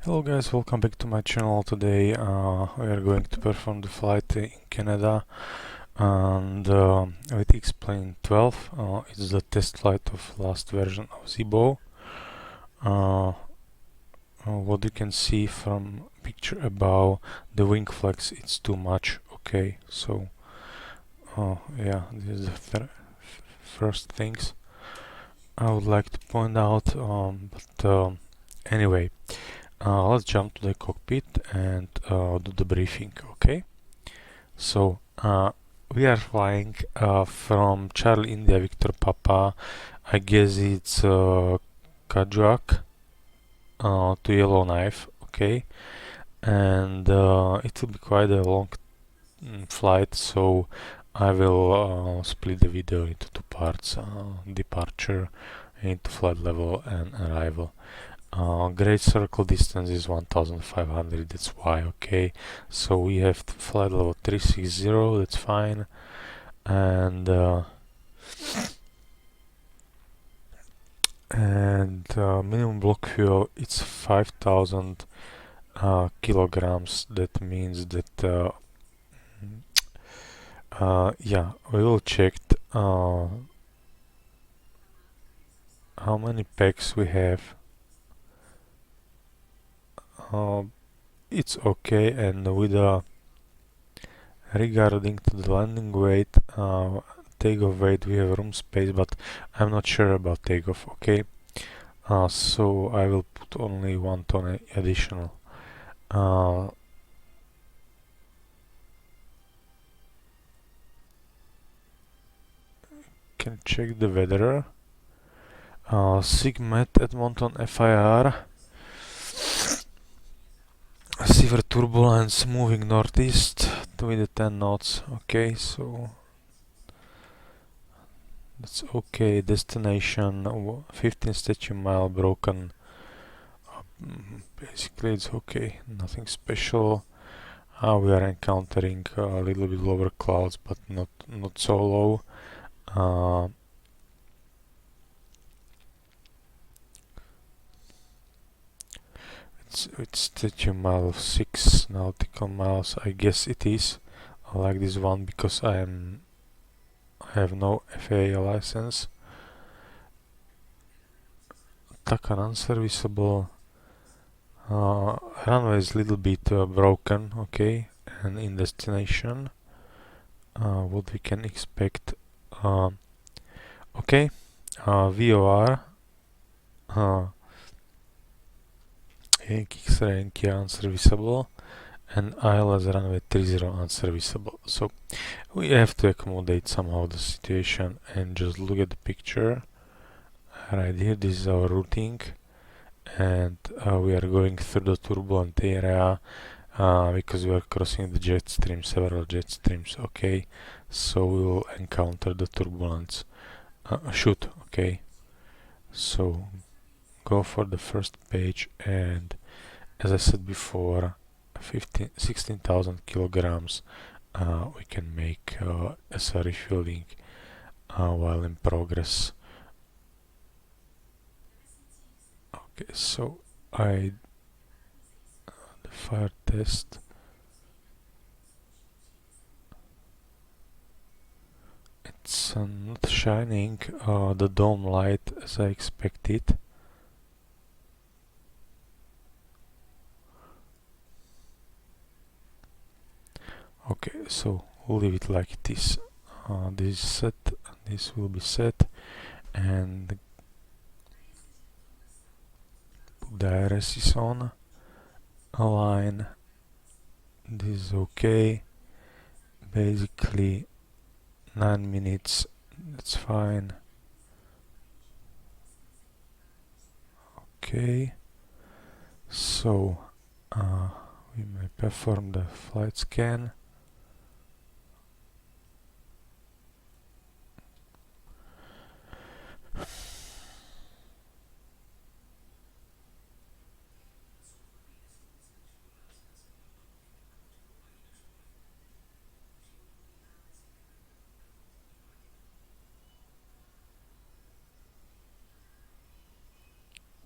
Hello guys, welcome back to my channel. Today we are going to perform the flight in Canada and with X-Plane 12. It's the test flight of last version of ZIBO. What you can see from picture above, the wing flex, it's too much. Okay, so yeah, this is the first things I would like to point out, anyway, let's jump to the cockpit and do the briefing. Okay, so we are flying from Charlie India Victor Papa, I guess it's Kajak, to Yellowknife. Okay, and it will be quite a long flight, so I will split the video into two parts: departure into flight level and arrival. Great circle distance is 1500, that's why. Okay, so we have flight level 360, that's fine, and minimum block fuel, it's 5000 kilograms. That means that yeah, we will check how many packs we have. It's okay, and with regarding to the landing weight, takeoff weight, we have room space, but I'm not sure about takeoff. Okay, so I will put only 1 ton additional. Can check the weather. Sigmet Edmonton FIR. Severe turbulence moving northeast with 10 knots. Okay, so that's okay. Destination 15 statute mile broken. Basically it's okay, nothing special. We are encountering a little bit lower clouds, but not so low. It's statute mile of 6 nautical miles. I guess it is. I like this one because I have no FAA license. TACAN unserviceable. Runway is a little bit broken. Okay, and in destination, what we can expect. Okay, VOR. Yankee X-ray Yankee unserviceable, and ILS runway 30 unserviceable. So we have to accommodate somehow the situation and just look at the picture. Right here, this is our routing, and we are going through the turbulent area because we are crossing the jet stream, several jet streams. Okay, so we will encounter the turbulence. Shoot. Okay, so go for the first page, and as I said before, 16,000 kilograms we can make as a refueling while in progress. Okay, so the fire test. It's not shining the dome light as I expected. Okay, so we'll leave it like it is. This is set, this will be set, and put the IRS is on. Align. This is okay. Basically 9 minutes, that's fine. Okay, so we may perform the flight scan.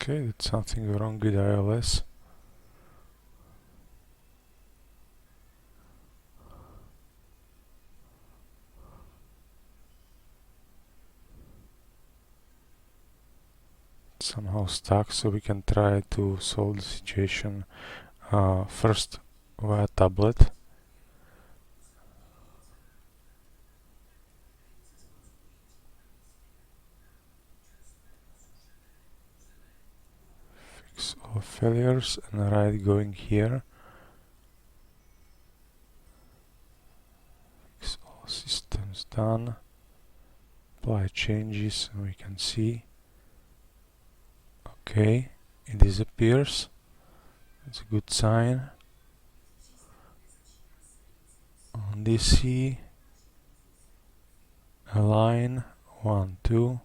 Okay, that's something wrong with ILS. somehow stuck, so we can try to solve the situation first via tablet. Fix all failures and write going here. Fix all systems done. Apply changes and we can see. Okay, it disappears. That's a good sign. On DC, align 1, 2.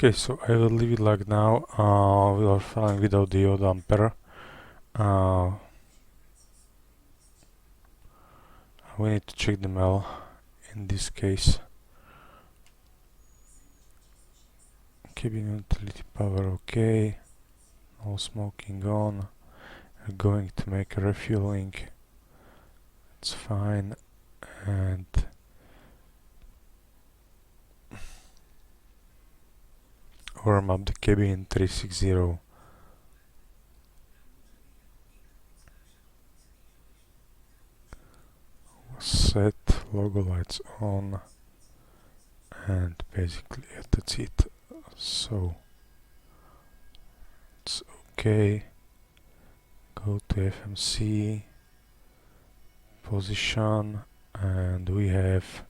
Okay, so I will leave it like now. We are flying without the odometer. We need to check the mail in this case. Cabin utility power okay. No smoking on. We're going to make a refueling. It's fine. And warm up the cabin 360. Set logo lights on, and basically that's it. So it's okay. Go to FMC position, and we have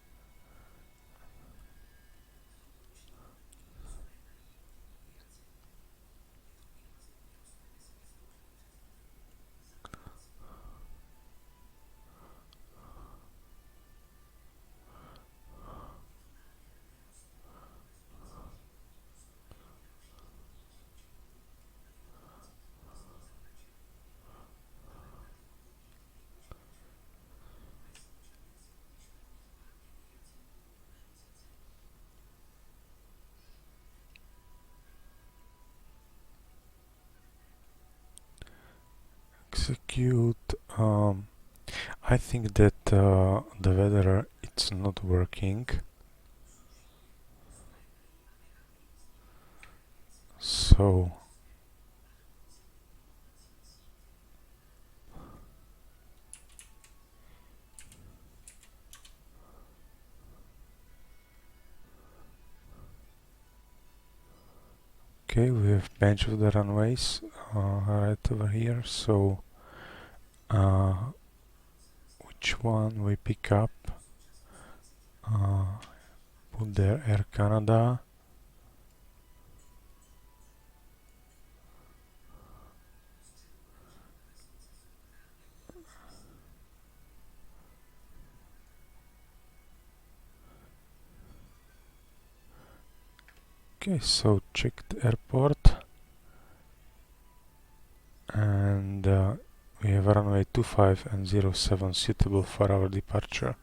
execute. I think that the weather it's not working. So okay, we have bunch of the runways right over here. So which one we pick up? Put there Air Canada. Okay, so check the airport, and we have runway 25 and 07 suitable for our departure.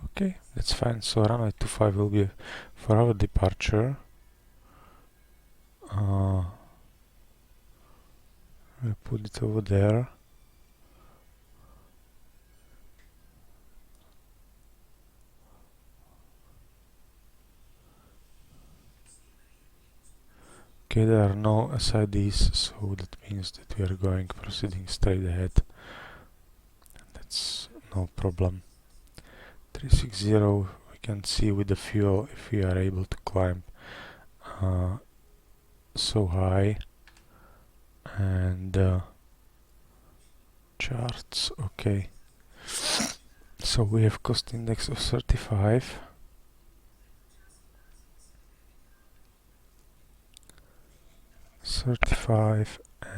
Okay, that's fine. So runway 25 will be for our departure. We put it over there. Okay, there are no SIDs, so that means that we are proceeding straight ahead. That's no problem. 360, we can see with the fuel if we are able to climb so high. And charts, okay. So we have cost index of 35.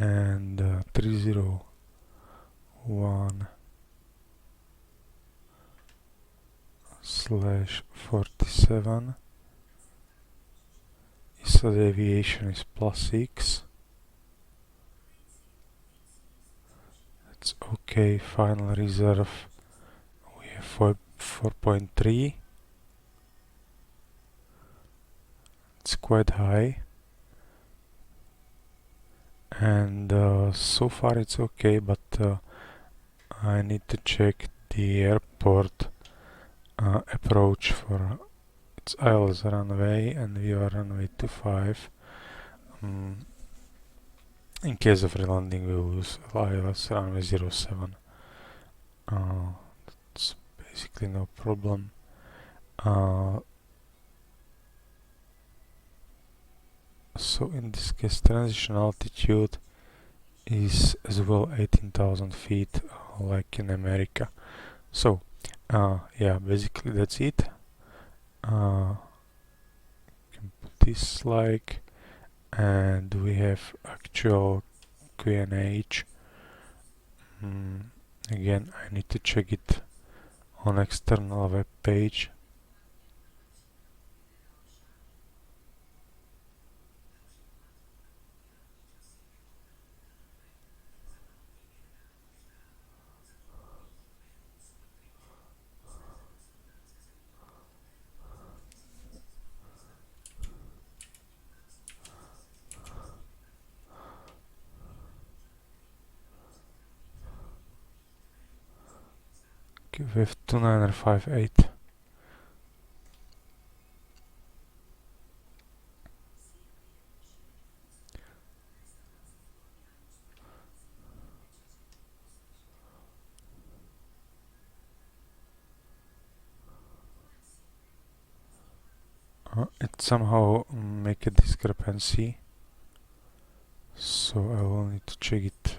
And 301/47. so the deviation is +6. That's okay. Final reserve, we have 4.3. It's quite high, and so far it's okay, but I need to check the airport approach for its ILS runway, and we are runway 25. In case of relanding, we will use ILS runway 07. That's basically no problem. So in this case, transition altitude is as well 18,000 feet, like in America. So yeah, basically that's it. Can put this like, and we have actual QNH. Again, I need to check it on external web page. We have 2958. It somehow make a discrepancy, so I will need to check it.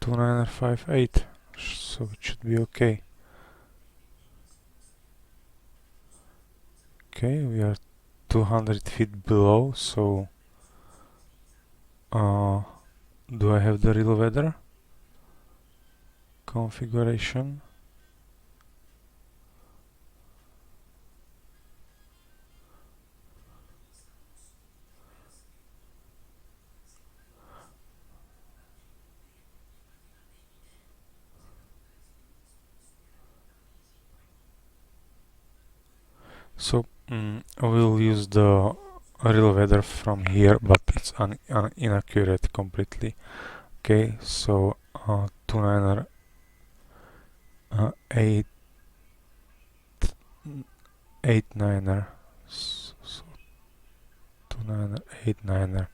2958, so it should be okay. Okay, we are 200 feet below, so do I have the real weather configuration? So I will use the real weather from here, but it's inaccurate completely. Okay, so 29er so 29er.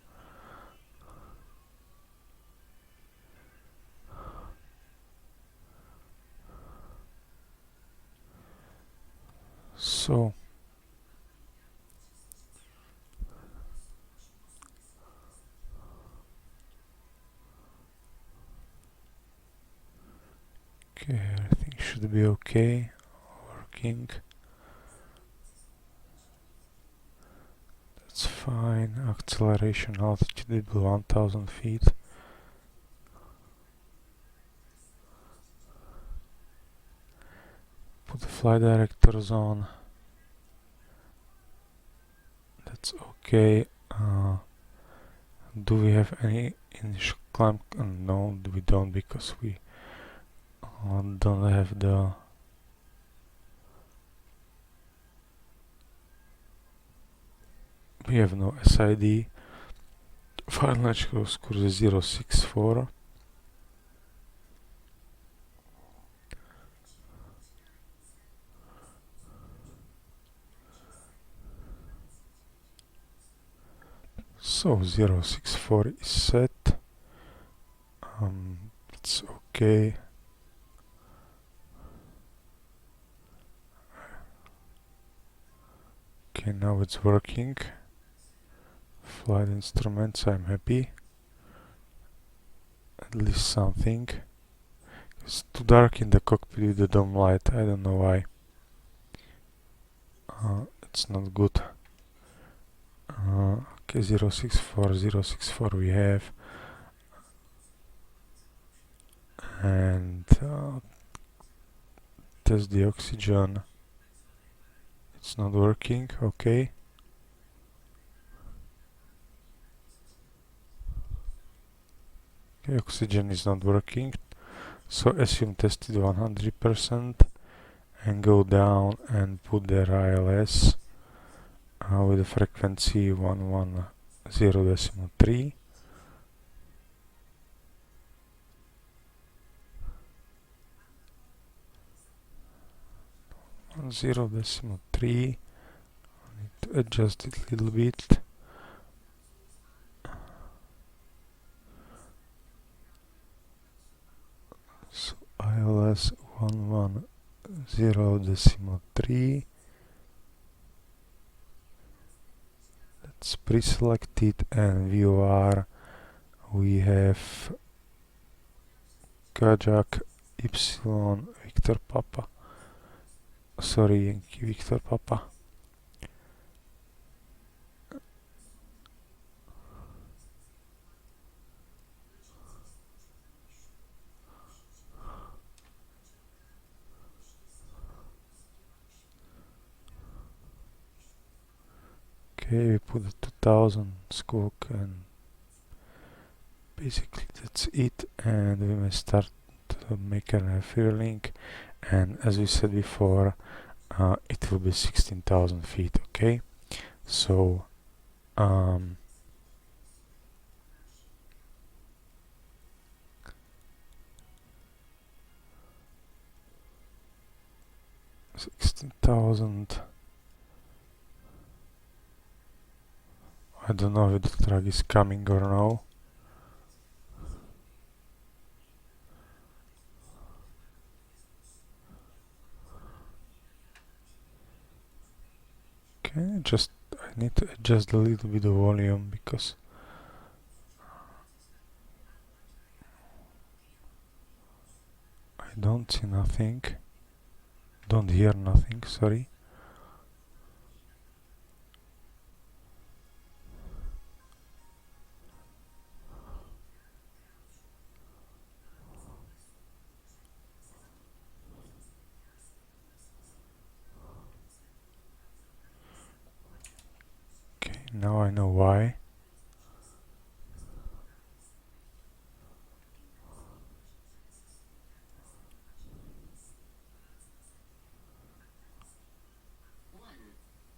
So okay, everything should be okay, working. That's fine. Acceleration altitude below 1000 feet. Put the flight directors on. That's okay. Do we have any initial climb? No, we don't, because we don't have the we have no SID. Final cruise course 064. So 064 is set. It's okay. Okay, now it's working. Flight instruments, I'm happy. At least something. It's too dark in the cockpit with the dome light, I don't know why. it's not good. Okay, 064 we have, and test the oxygen. It's not working. Okay. Okay, oxygen is not working. So assume tested 100% and go down and put the ILS with a frequency 110.3. I need to adjust it a little bit. So ILS 110.3. Let's pre-select it, and VOR we have Kajak Ypsilon Victor Papa. Sorry, Yankee Victor Papa. Okay, we put the 2000 squawk, and basically that's it, and we may start to make a fuel link, and as we said before, it will be 16,000 feet. Okay, so 16,000. I don't know if the truck is coming or no. Okay, I need to adjust a little bit of volume because I don't see nothing. Don't hear nothing, sorry. Okay, now I know why.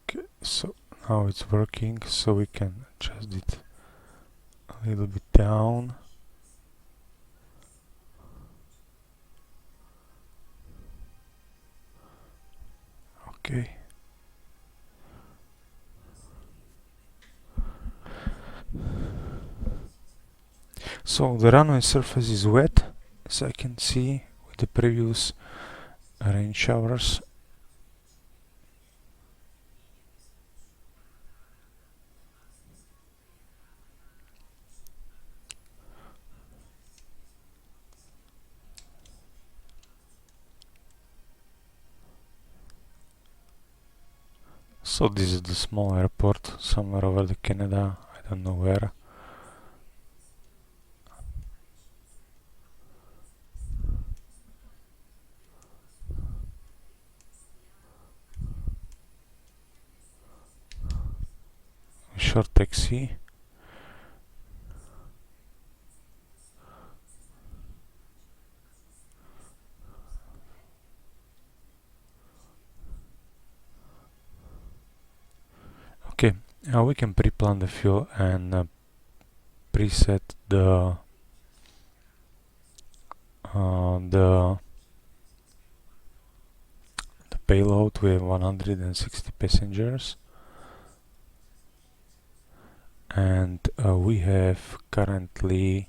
Okay, so now it's working, so we can adjust it a little bit down. Okay. So the runway surface is wet, as I can see with the previous rain showers. So this is the small airport somewhere over the Canada, I don't know where. Short taxi. Okay, now we can pre-plan the fuel and preset the payload. We have 160 passengers, and we have currently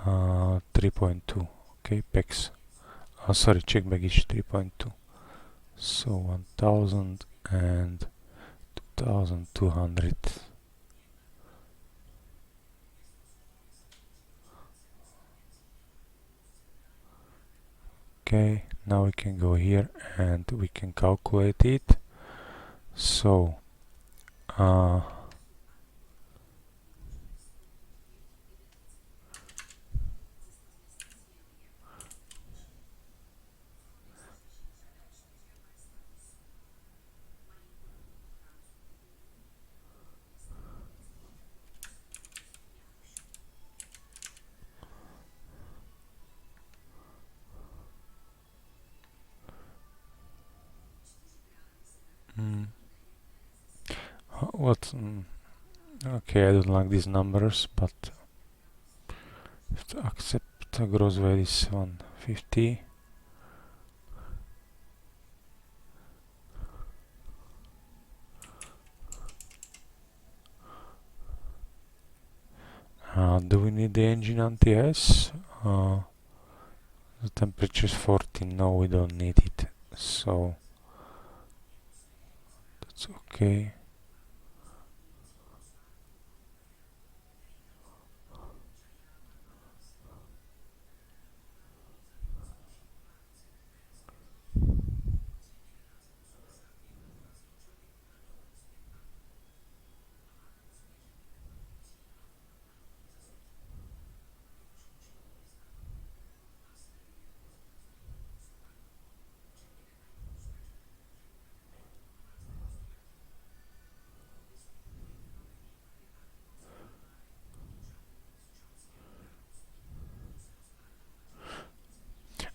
3.2. Okay, PEX. Sorry, check baggage 3.2. So 1,000 and 2,200. Okay, now we can go here and we can calculate it. So what? Okay, I don't like these numbers, but have to accept the gross weight is 150. Do we need the engine anti-ice? The temperature is 14. No, we don't need it. So that's okay.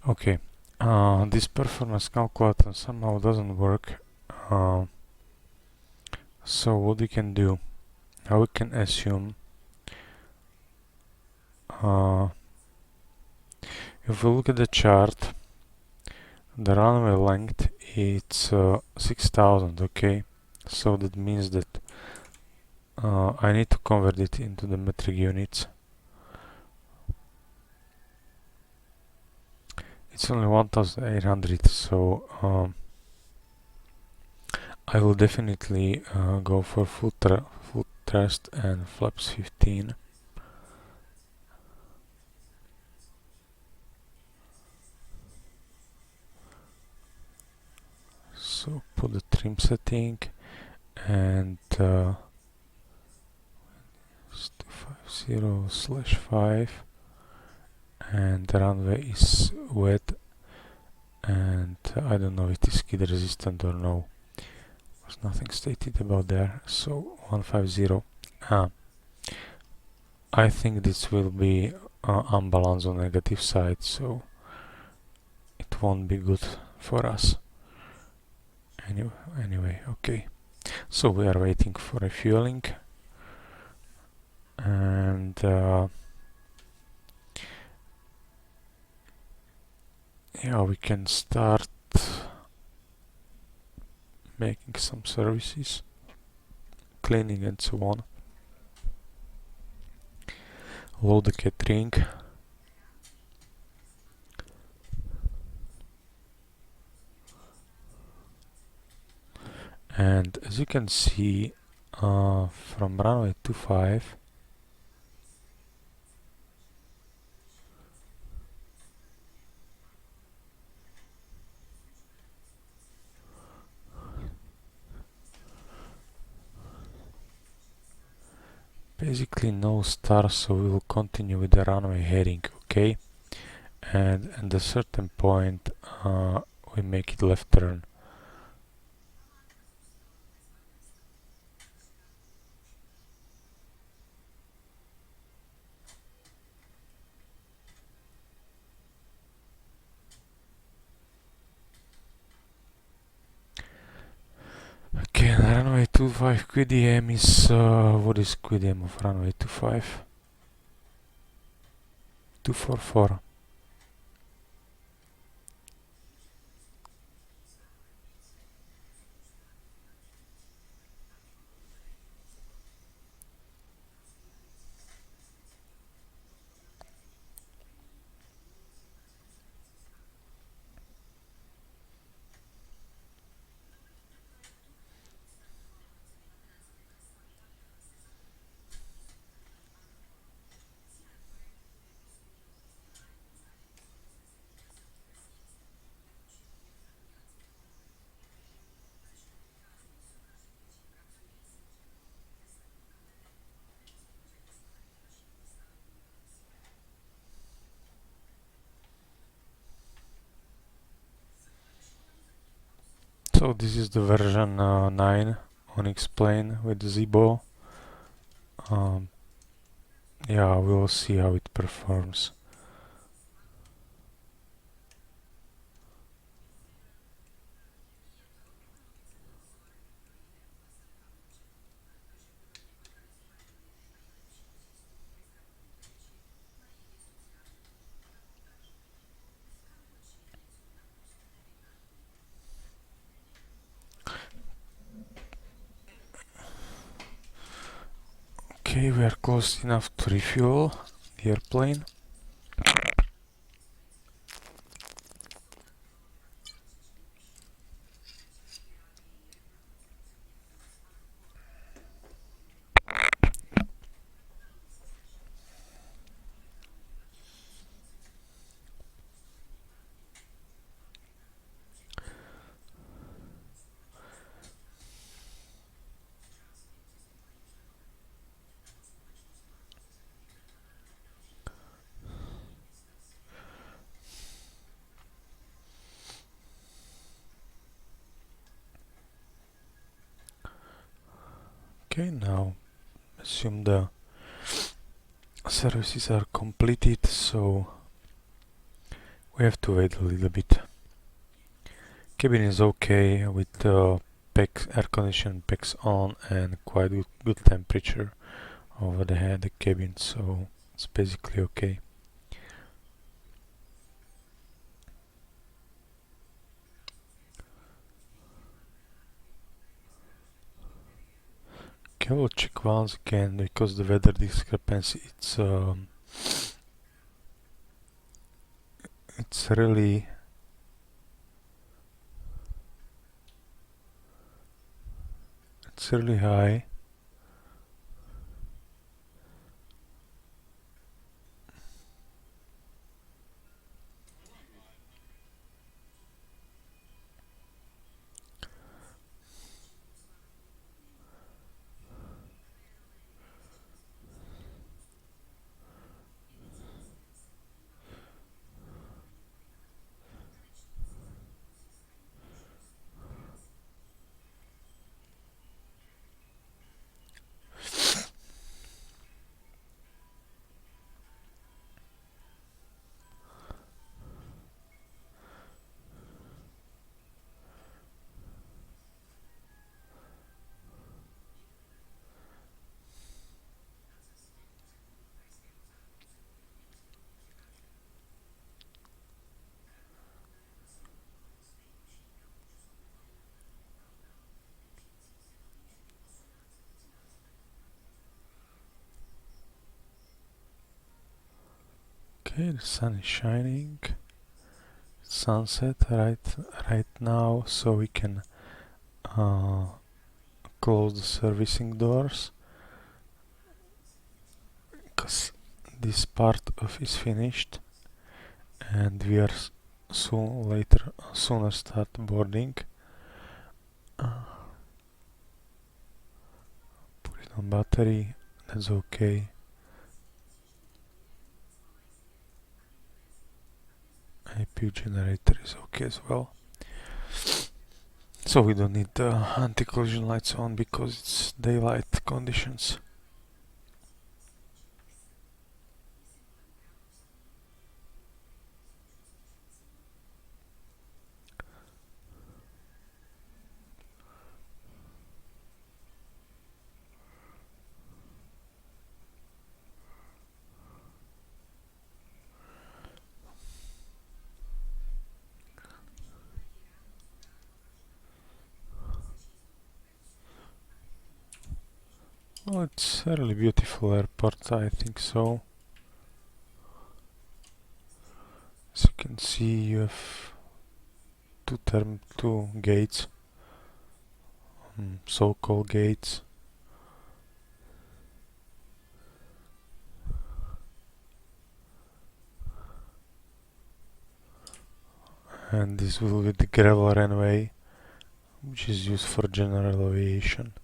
Okay, this performance calculator somehow doesn't work. So what we can do? How we can assume if we look at the chart, the runway length is 6000. Okay, so that means that I need to convert it into the metric units. It's only 1800, so I will definitely go for full thrust and flaps 15. So put the trim setting and 250/5, and the runway is wet, and I don't know if it is skid resistant or no. There's nothing stated about there. So 150. I think this will be unbalanced on negative side, so it won't be good for us. Anyway, okay. So we are waiting for refueling, and yeah, we can start making some services, cleaning and so on. Load the catering. And as you can see, from runway 25, basically no stars, so we will continue with the runway heading, okay? And at a certain point, we make it left turn. Okay, runway 25 QDM is, what is QDM of runway 25? 244. So this is the version 9 on X-Plane with ZIBO. Yeah, we'll see how it performs. Okay, we are close enough to refuel the airplane. Okay, now assume the services are completed, so we have to wait a little bit. Cabin is okay with the air conditioning packs on and quite good temperature over the cabin, so it's basically okay. Okay, we'll check once again because the weather discrepancy it's really high. Okay, the sun is shining. Sunset right now, so we can close the servicing doors because this part of is finished, and we are sooner start boarding. Put it on battery. That's okay. IPU generator is okay as well. So we don't need the anti-collision lights on because it's daylight conditions. Oh, it's a really beautiful airport, I think so. As you can see, you have two gates, so-called gates. And this will be the gravel runway, which is used for general aviation.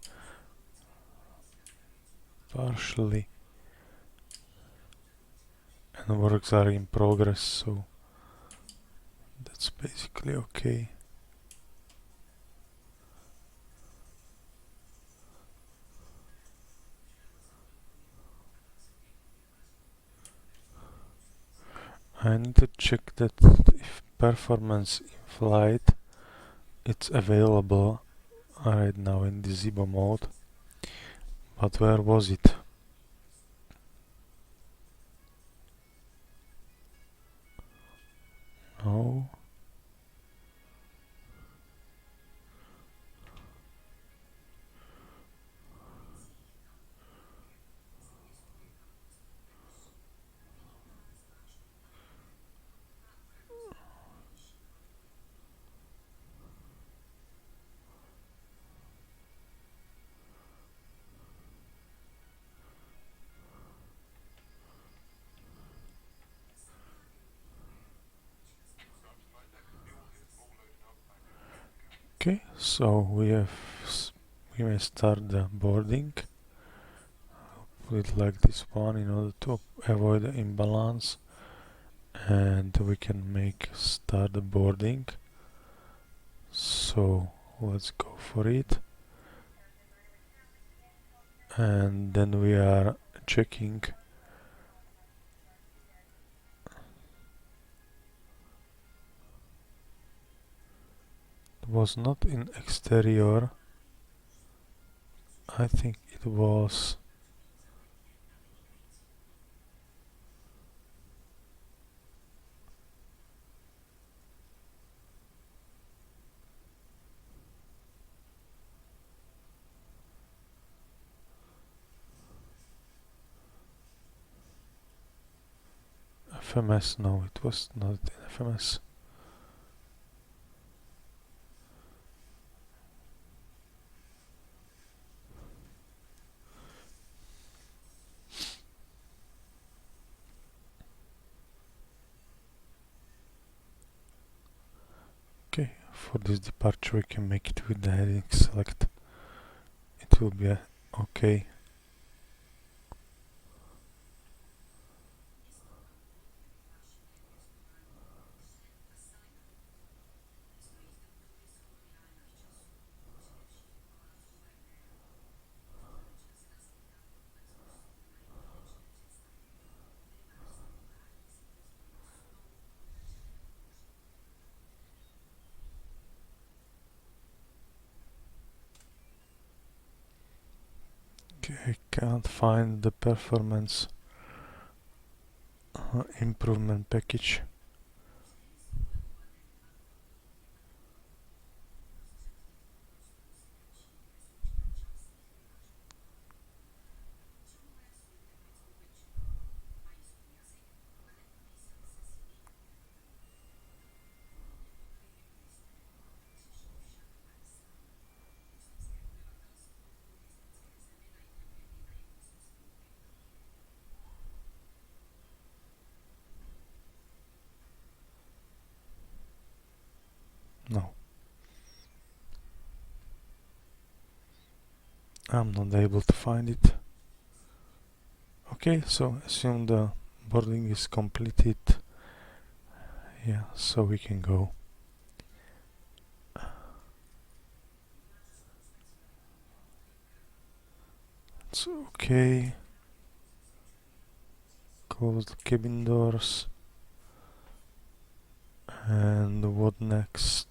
Partially. And works are in progress, so that's basically okay. I need to check that if performance in flight it's available right now in the ZIBO mode. But where was it? No. Okay, so we may start the boarding. Put it like this one in order to avoid the imbalance, and we can start the boarding. So let's go for it, and then we are checking it was not in exterior. I think it was FMS. No, it was not in FMS. Okay, for this departure we can make it with the heading select. It will be okay. Okay, I can't find the performance improvement package. No, I'm not able to find it. Okay, so assume the boarding is completed. Yeah, so we can go. It's okay. Close the cabin doors. And what next?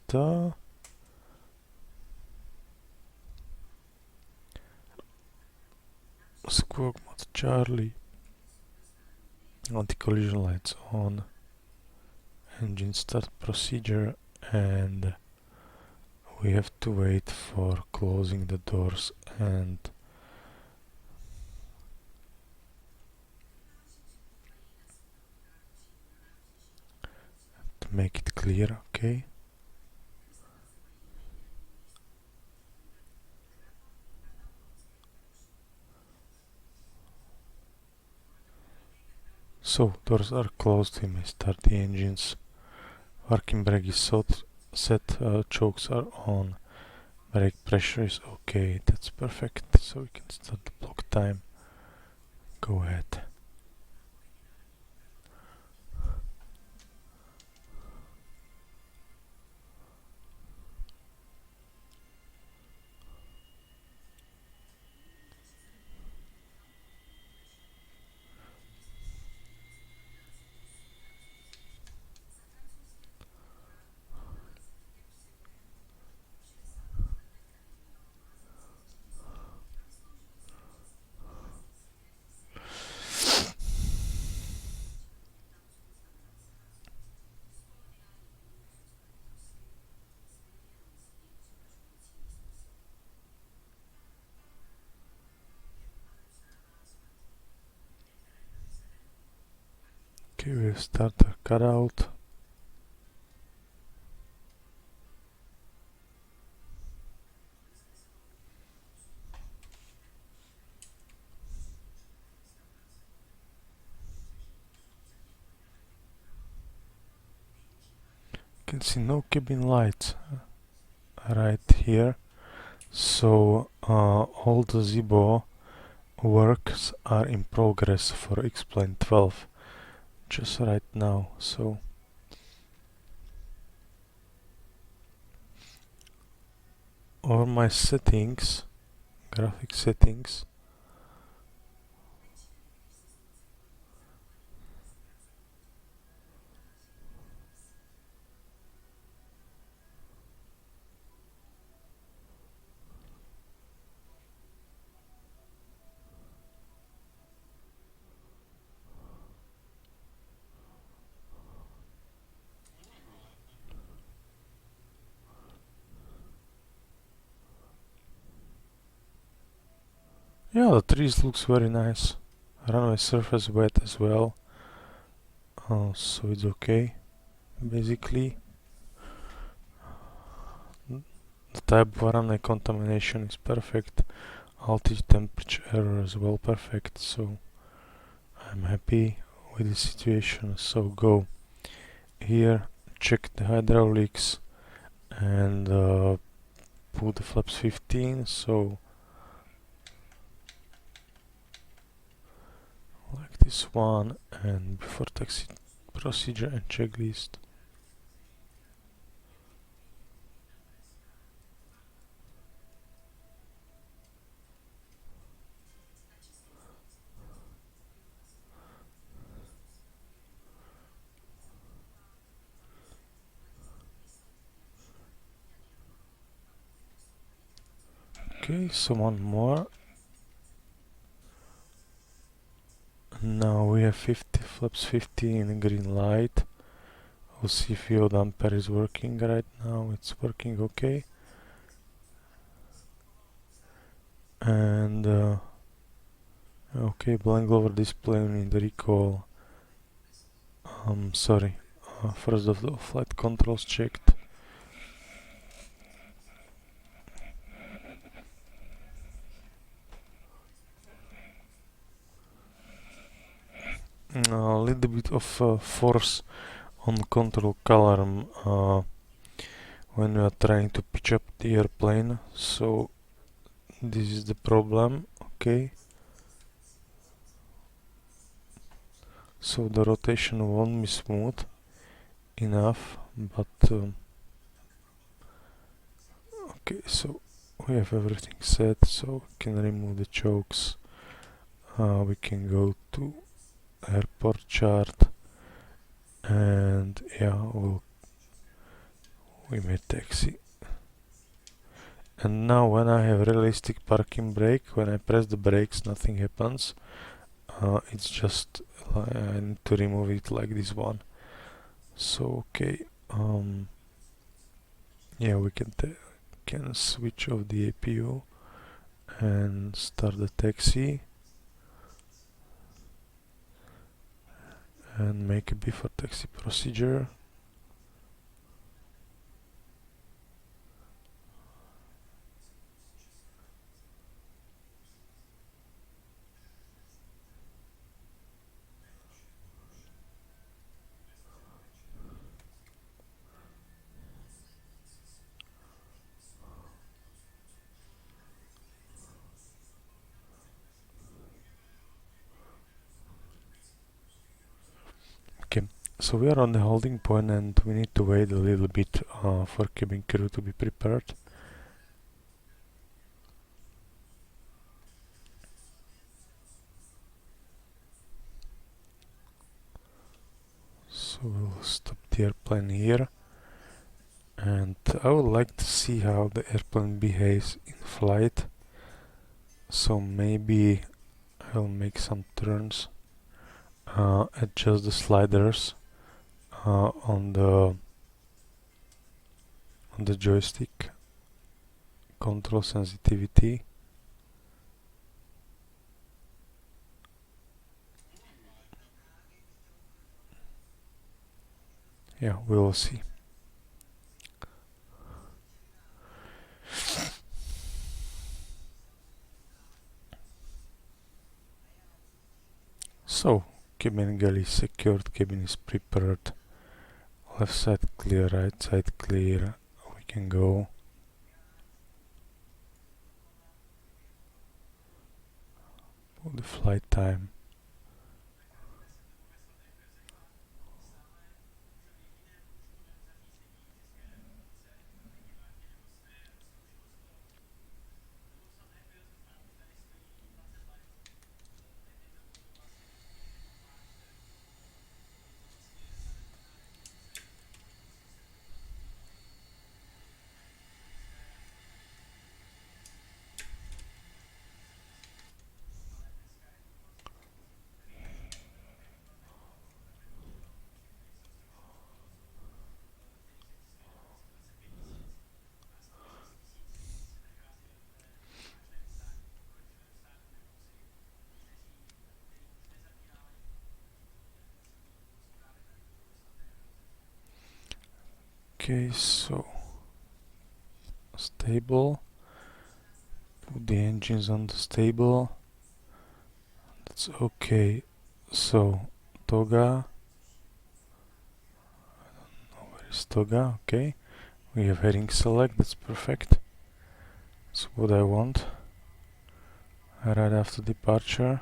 Squawk mode Charlie. Anti-collision lights on. Engine start procedure, and we have to wait for closing the doors and to make it clear. Okay. So doors are closed. We may start the engines. Working brake is set. Chokes are on. Brake pressure is okay. That's perfect. So we can start the block time. Go ahead. Okay, we have starter cutout. You can see no cabin lights right here. So all the ZIBO works are in progress for X-Plane 12 just right now. So all my settings, graphic settings, yeah, the trees looks very nice. Runway surface wet as well, so it's okay. Basically, the type of runway contamination is perfect. Altitude temperature error as well perfect. So I'm happy with the situation. So go here, check the hydraulics, and put the flaps 15. So like this one, and before taxi procedure and checklist. Okay, so one more. Now we have 50 flaps 15 green light. We'll see if your damper is working right now. It's working okay. And okay, blank over display, we need recall. Sorry. First of the flight controls checked. A little bit of force on control color when we are trying to pitch up the airplane. So this is the problem. Okay. So the rotation won't be smooth enough, but okay, so we have everything set, so we can remove the chokes. We can go to airport chart, and yeah, we made taxi. And now when I have realistic parking brake, when I press the brakes, nothing happens. It's just I need to remove it like this one. So okay, yeah, we can switch off the APU and start the taxi and make a before taxi procedure. Okay, so we are on the holding point and we need to wait a little bit for cabin crew to be prepared. So we'll stop the airplane here, and I would like to see how the airplane behaves in flight. So maybe I'll make some turns, adjust the sliders on the joystick, control sensitivity. yeah, we will see. So, cabin galley secured, cabin is prepared. Left side clear, right side clear. We can go. Put the flight time. Okay, so stable. Put the engines on the stable. That's okay. So toga. Where is toga? Okay. We have heading select. That's perfect. That's what I want. Right after departure.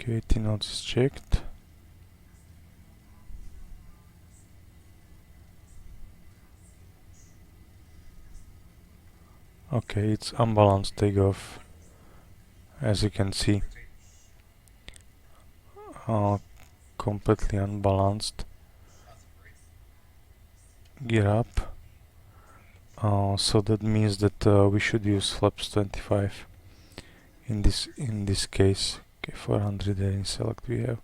Okay, 80 knots is checked. Okay, it's unbalanced takeoff, as you can see. Completely unbalanced. Gear up. So that means that we should use flaps 25 in this case. Okay, 400 there in select we have.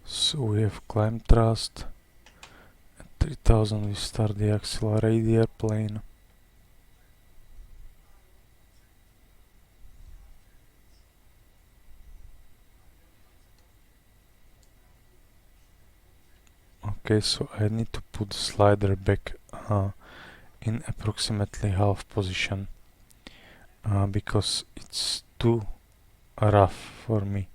So we have climb thrust. At 3000 we start the accelerate the airplane. Okay, so I need to put the slider back in approximately half position because it's too rough for me.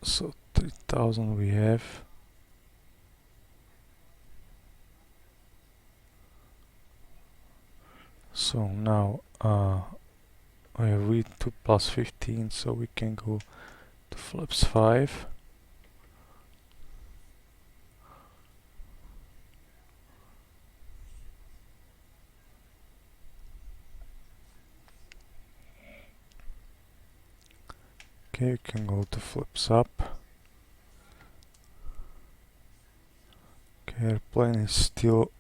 So 3000 we have. So now we have V2 plus 15, so we can go to flaps 5. Okay, we can go to flaps up. Okay, airplane is still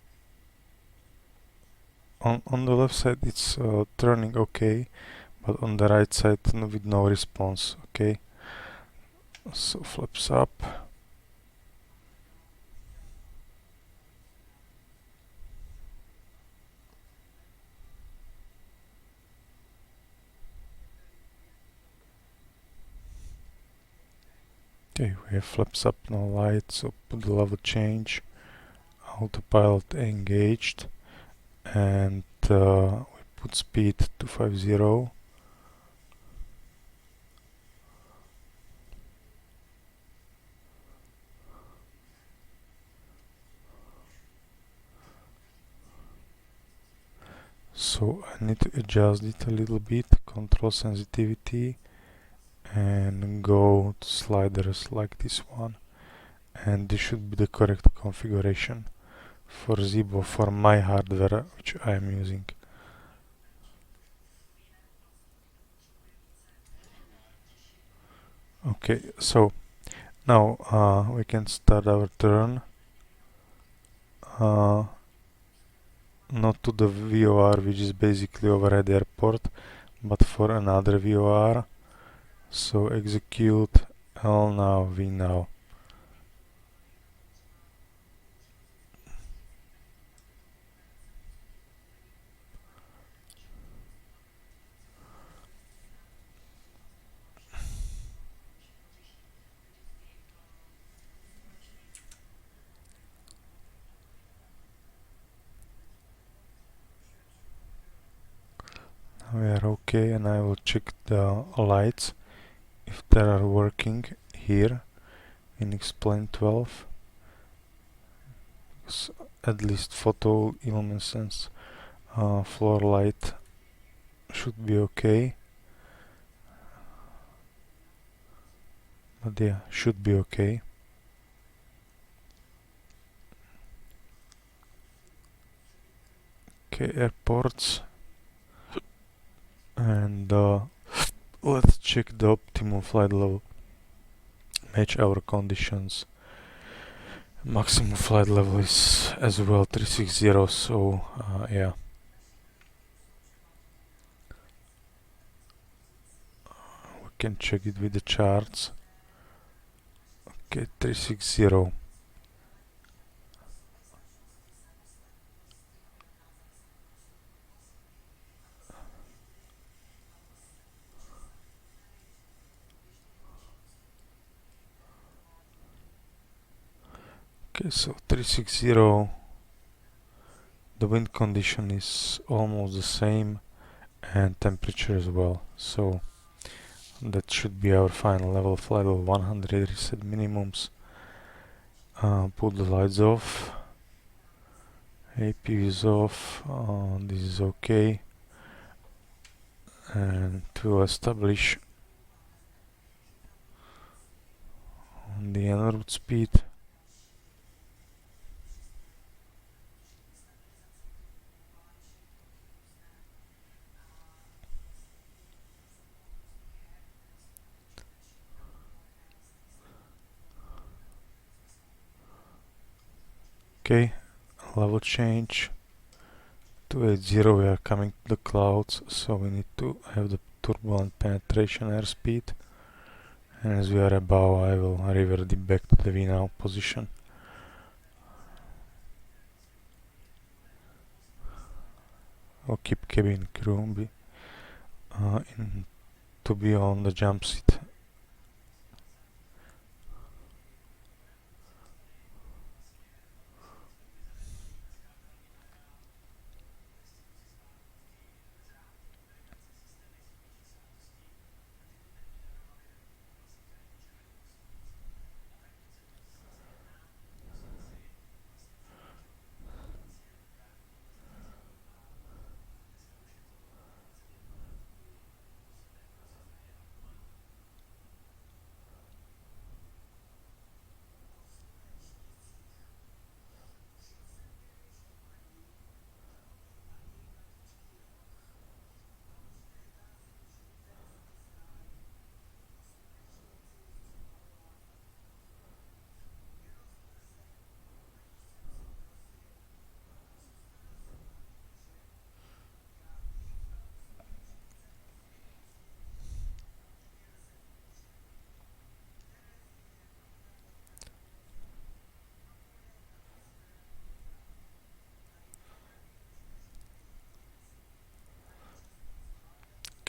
on the left side, it's turning okay, but on the right side with no response. Okay, so flaps up. Okay, we have flaps up, no light, so put the level change. Autopilot engaged, and we put speed 250. So I need to adjust it a little bit, control sensitivity, and go to sliders like this one. And this should be the correct configuration for ZIBO for my hardware which I am using. Okay, so now we can start our turn. Not to the VOR, which is basically overhead airport, but for another VOR. So execute L now, V now. Now we are okay, and I will check the lights if they are working here in Explain 12. At least photoluminescence floor light should be okay. But yeah, should be okay. Okay, airports. And let's check the optimum flight level. Match our conditions. Maximum flight level is as well 360, so yeah. We can check it with the charts. Okay, 360. Okay, so 360, the wind condition is almost the same and temperature as well, so that should be our final level. Flight level 100, reset minimums. Put the lights off. AP is off. This is okay. And to establish the en route speed. Okay, level change. 280, we are coming to the clouds, so we need to have the turbulent penetration airspeed. And as we are above, I will revert it back to the V now position. I'll keep cabin crew to be on the jump seat.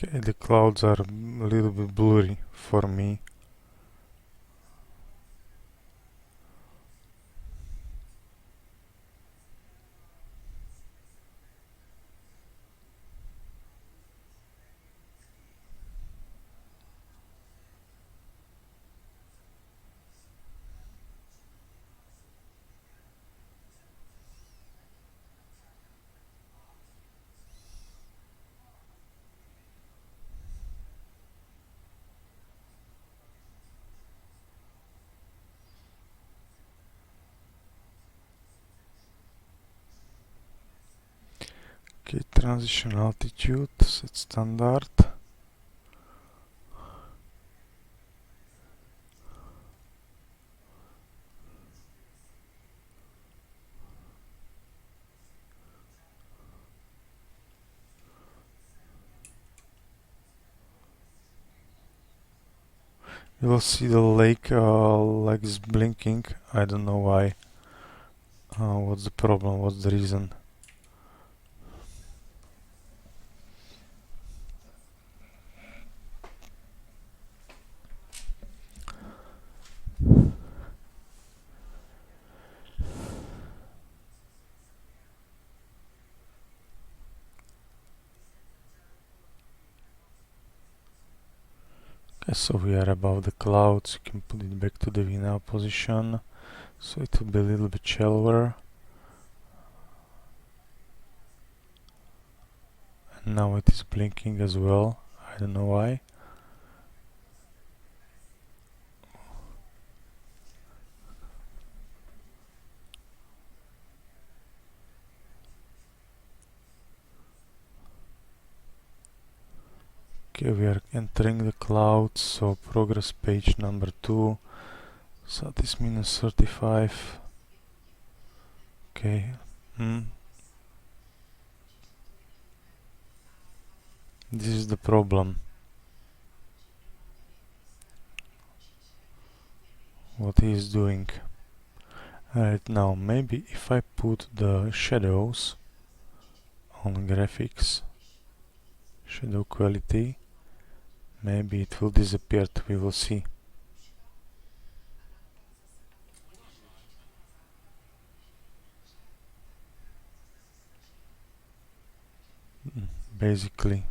Okay, the clouds are a little bit blurry for me. Okay, transition altitude, set standard. You will see the lake like is blinking. I don't know why. What's the problem? What's the reason? Okay, so we are above the clouds. You can put it back to the V now position, so it will be a little bit shallower. And now it is blinking as well. I don't know why. Okay, we are entering the clouds, so progress page number 2. So this minus 35. Okay. This is the problem. What he is doing. Right now, maybe if I put the shadows on graphics, shadow quality, maybe it will disappear. We will see. Basically,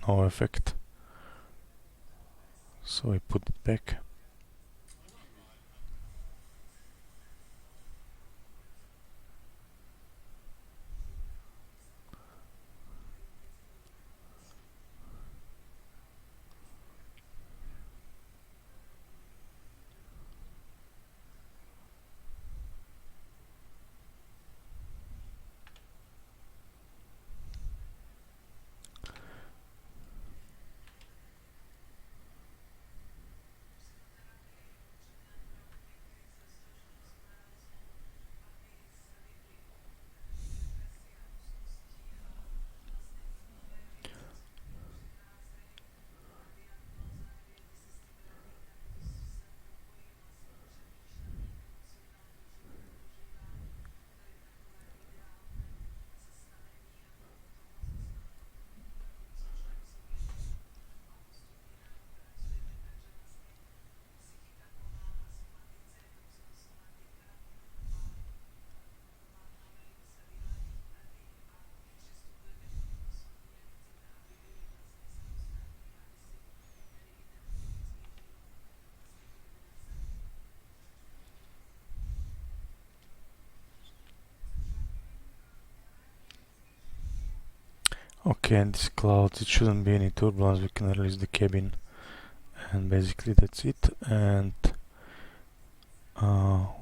no effect. So I put it back. Okay, and this clouds, it shouldn't be any turbulence. We can release the cabin, and basically that's it. And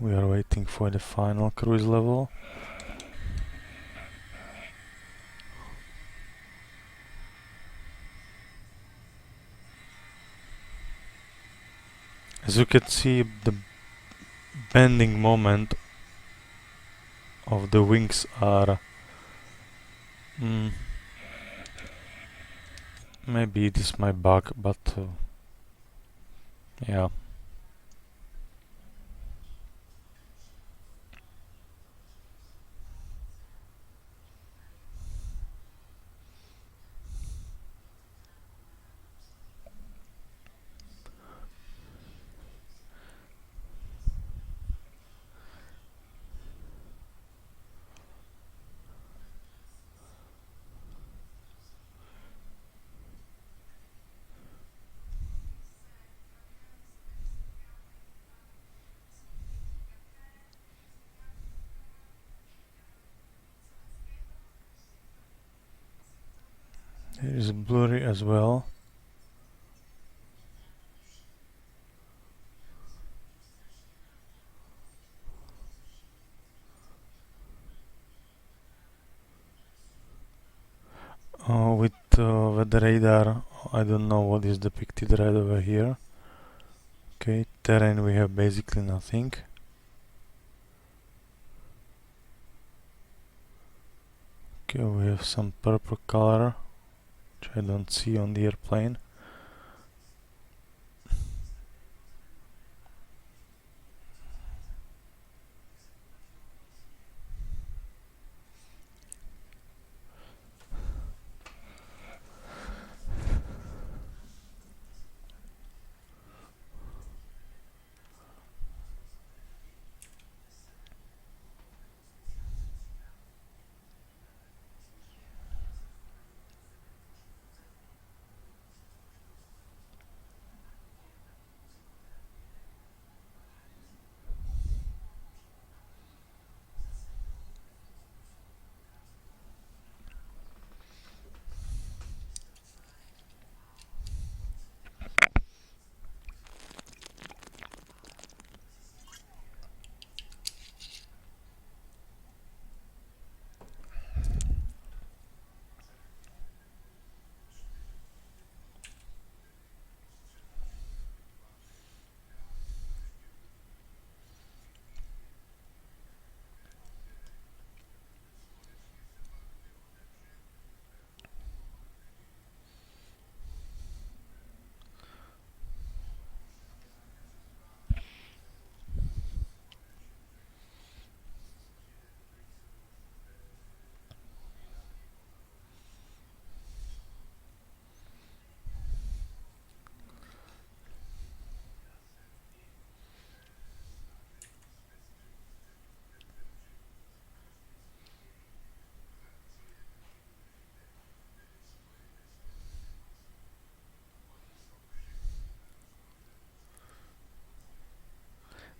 we are waiting for the final cruise level. As you can see, the bending moment of the wings are maybe it is my bug, but yeah. It is blurry as well. With the radar, I don't know what is depicted right over here. Okay, terrain we have basically nothing. Okay, we have some purple color, which I don't see on the airplane.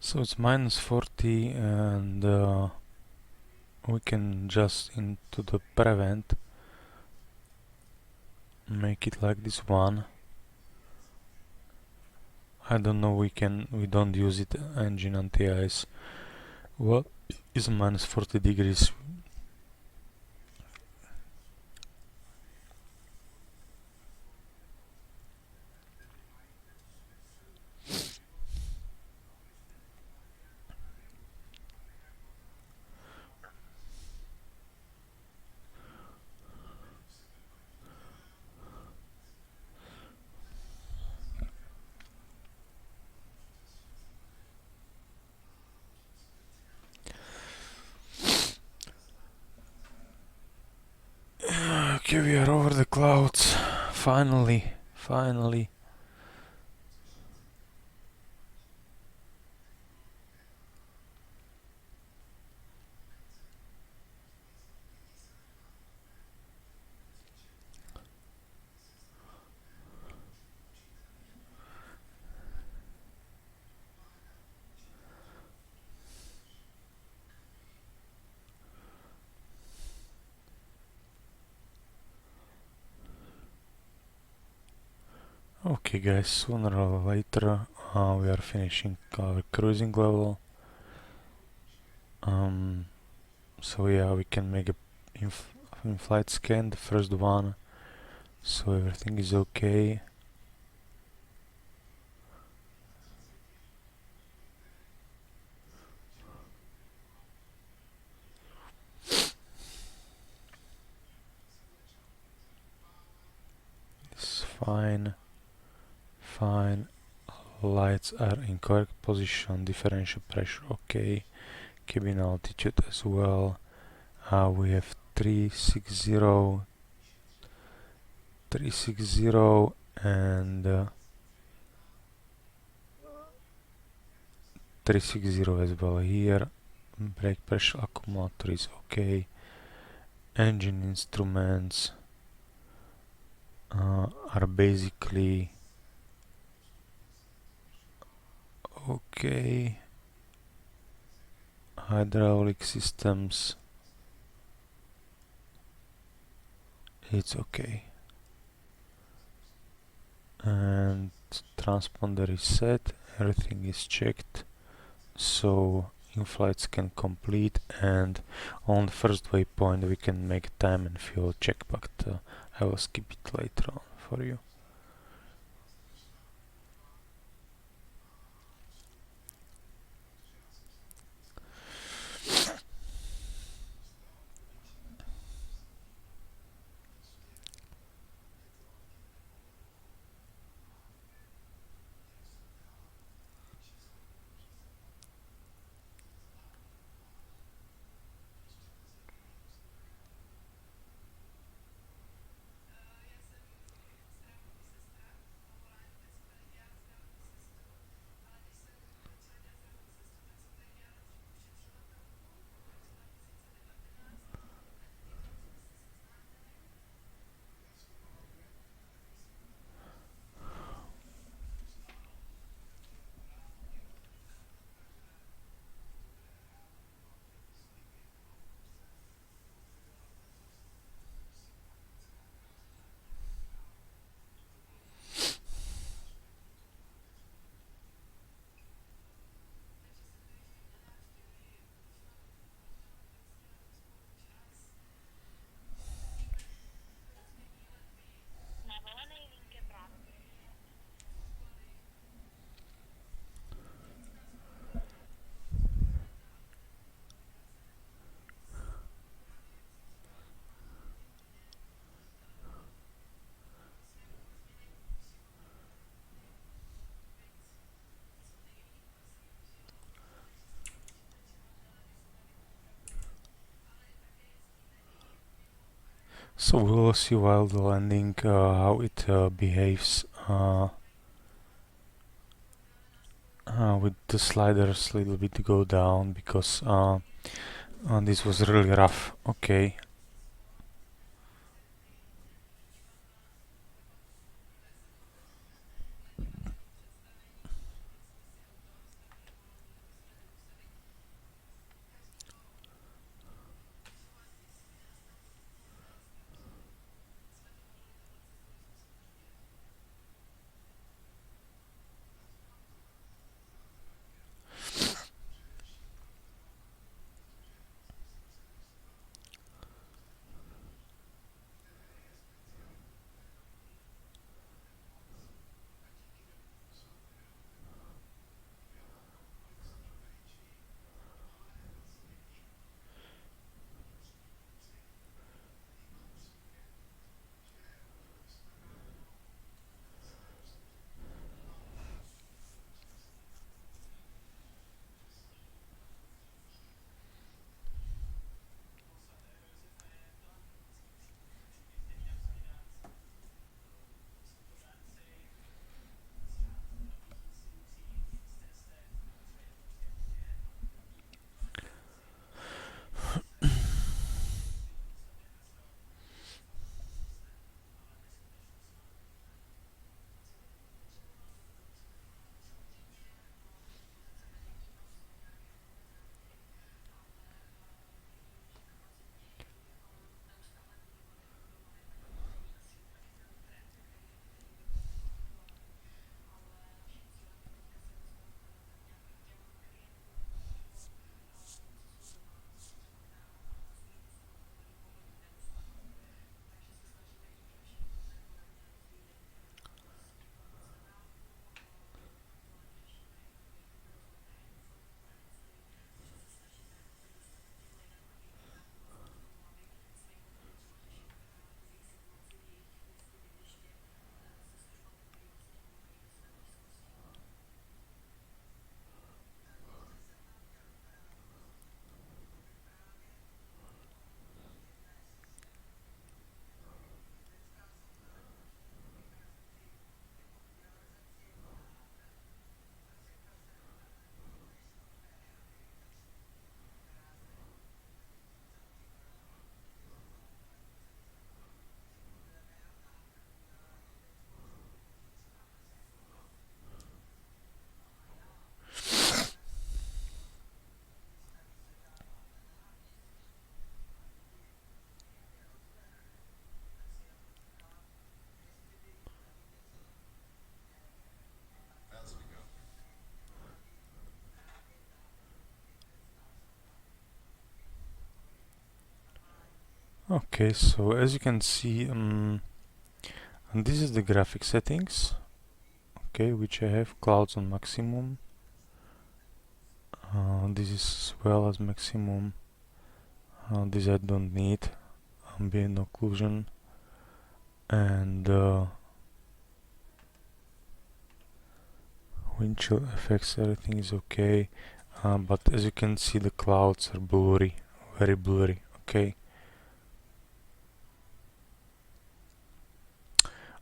So it's minus 40, and we can just into the prevent make it like this one. I don't know, we don't use it engine anti-ice. What is minus 40 degrees? Okay, we are over the clouds. Finally. Okay guys, sooner or later we are finishing our cruising level. So yeah, we can make a in-flight scan, the first one, so everything is okay. It's fine. Lights are in correct position, differential pressure okay, cabin altitude as well. We have 360 and 360 as well here. Brake pressure accumulator is okay. Engine instruments are basically okay. Hydraulic systems, it's okay. And transponder is set, everything is checked, so in-flight scan complete, and on the first waypoint we can make time and fuel check, but I will skip it later on for you. So we will see while the landing how it behaves with the sliders a little bit go down, because this was really rough. Okay. Okay, so as you can see, this is the graphic settings, okay, which I have clouds on maximum. This is as well as maximum. This I don't need. Ambient occlusion and wind chill effects, everything is okay. But as you can see, the clouds are blurry, very blurry. Okay.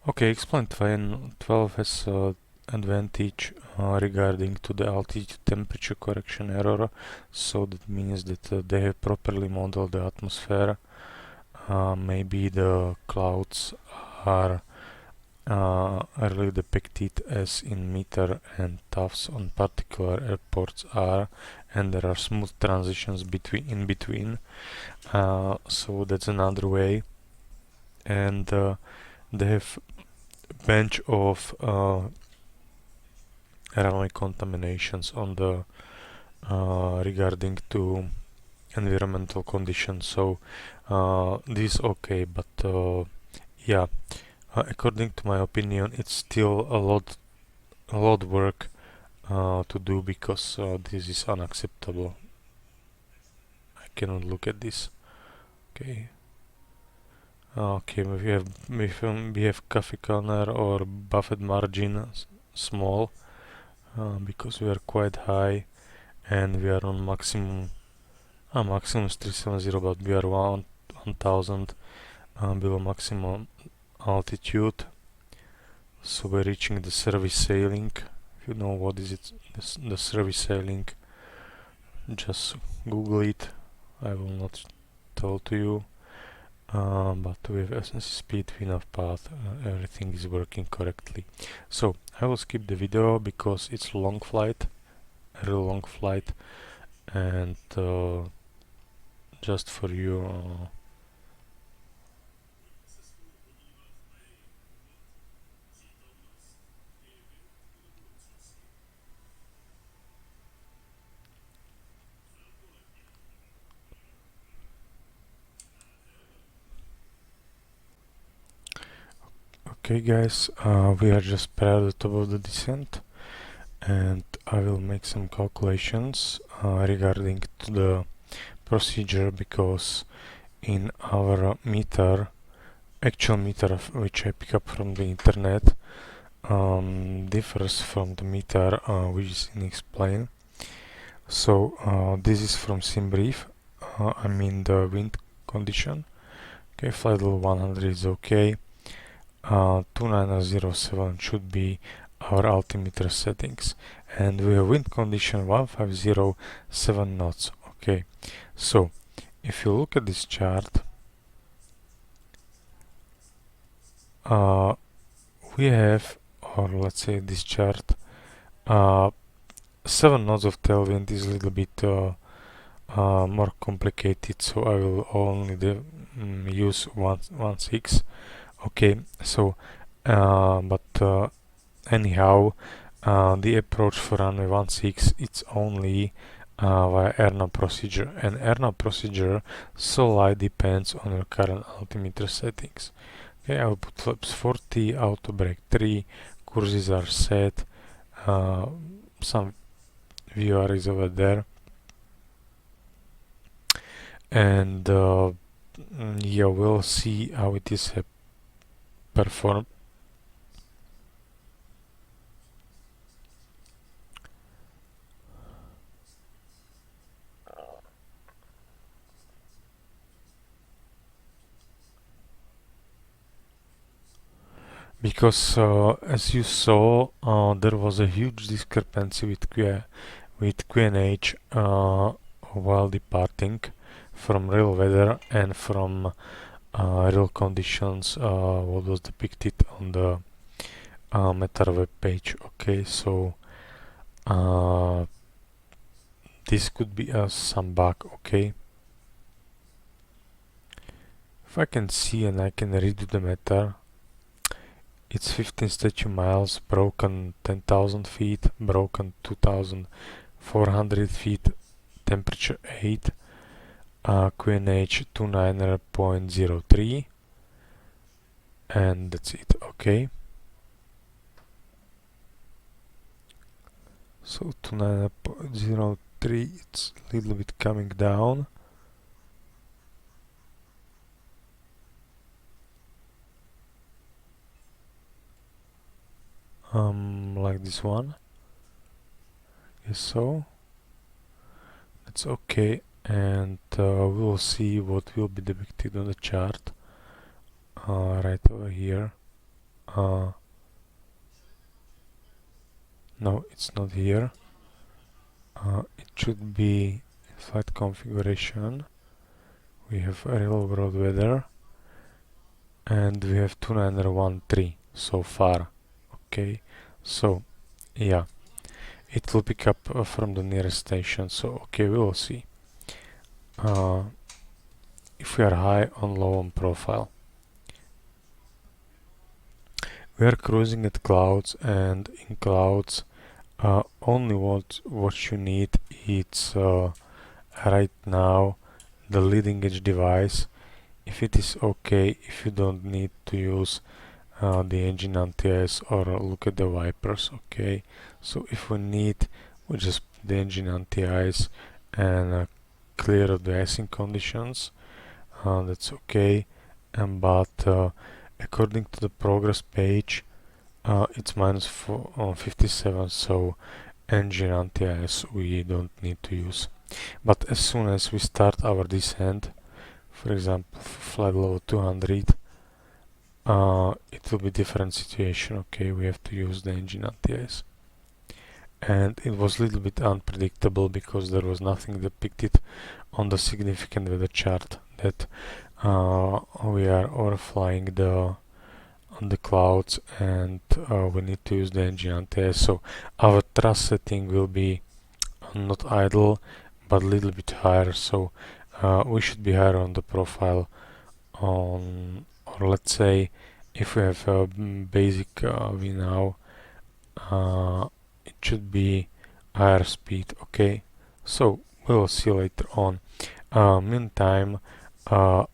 Okay, explain 12 has advantage regarding to the altitude temperature correction error. So that means that they have properly modeled the atmosphere. Maybe the clouds are early depicted as in meter and tufts on particular airports are, and there are smooth transitions in between. So that's another way. And they have bunch of runway contaminations on the regarding to environmental conditions. So this is okay, but yeah, according to my opinion, it's still a lot work to do, because this is unacceptable. I cannot look at this. Okay. Okay, we have coffee corner or buffet margin small, because we are quite high and we are on maximum. Maximum is 370, but we are 1000 below maximum altitude. So we're reaching the service sailing. If you know what is it, the service sailing, just Google it. I will not tell to you. But with SNC speed, enough path, everything is working correctly. So I will skip the video because it's a long flight, a real long flight, and just for you. Okay guys, we are just prior to the top of the descent, and I will make some calculations regarding to the procedure, because in our meter, actual meter which I pick up from the internet, differs from the meter which is in Explain. So this is from SimBrief, I mean the wind condition. Okay, flight level 100 is okay. 2907 should be our altimeter settings, and we have wind condition 1507 knots. Okay, so if you look at this chart, we have, or let's say this chart, 7 knots of tailwind is a little bit more complicated, so I will only use 1.6. Okay, so but anyhow, the approach for runway 16, it's only via AirNav procedure, and AirNav procedure solely depends on your current altimeter settings. Okay, I will put flaps 40, auto brake 3, courses are set, some VR is over there, and yeah, we'll see how it is performed. Because as you saw, there was a huge discrepancy with QNH while departing from real weather and from real conditions, what was depicted on the Meta web page. Okay, so this could be some bug. Okay, if I can see and I can redo the Meta, it's 15 statute miles, broken 10,000 feet, broken 2,400 feet, temperature 8, QNH 29er.03, and that's it. Okay, so 29er.03, it's a little bit coming down. Like this one. Yes, so that's okay, and we will see what will be depicted on the chart right over here. No, it's not here. It should be flight configuration. We have real world weather, and we have 2913 so far. Okay, so yeah, it will pick up from the nearest station. So okay, we will see if we are high on low on profile. We are cruising at clouds, and in clouds only what you need is right now the leading edge device. If it is okay, if you don't need to use the engine anti-ice or look at the wipers. Okay, so if we need, we just put the engine anti-ice and clear the icing conditions. That's okay, but according to the progress page, it's minus 57, so engine anti-ice we don't need to use. But as soon as we start our descent, for example flight level 200, it will be different situation. Okay, we have to use the engine anti-ice, and it was a little bit unpredictable because there was nothing depicted on the significant weather chart that we are overflying the clouds, and we need to use the engine anti-ice. So our thrust setting will be not idle but a little bit higher, so we should be higher on the profile on, or let's say if we have a basic VNAV, it should be higher speed. Okay, so we'll see later on. Meantime, I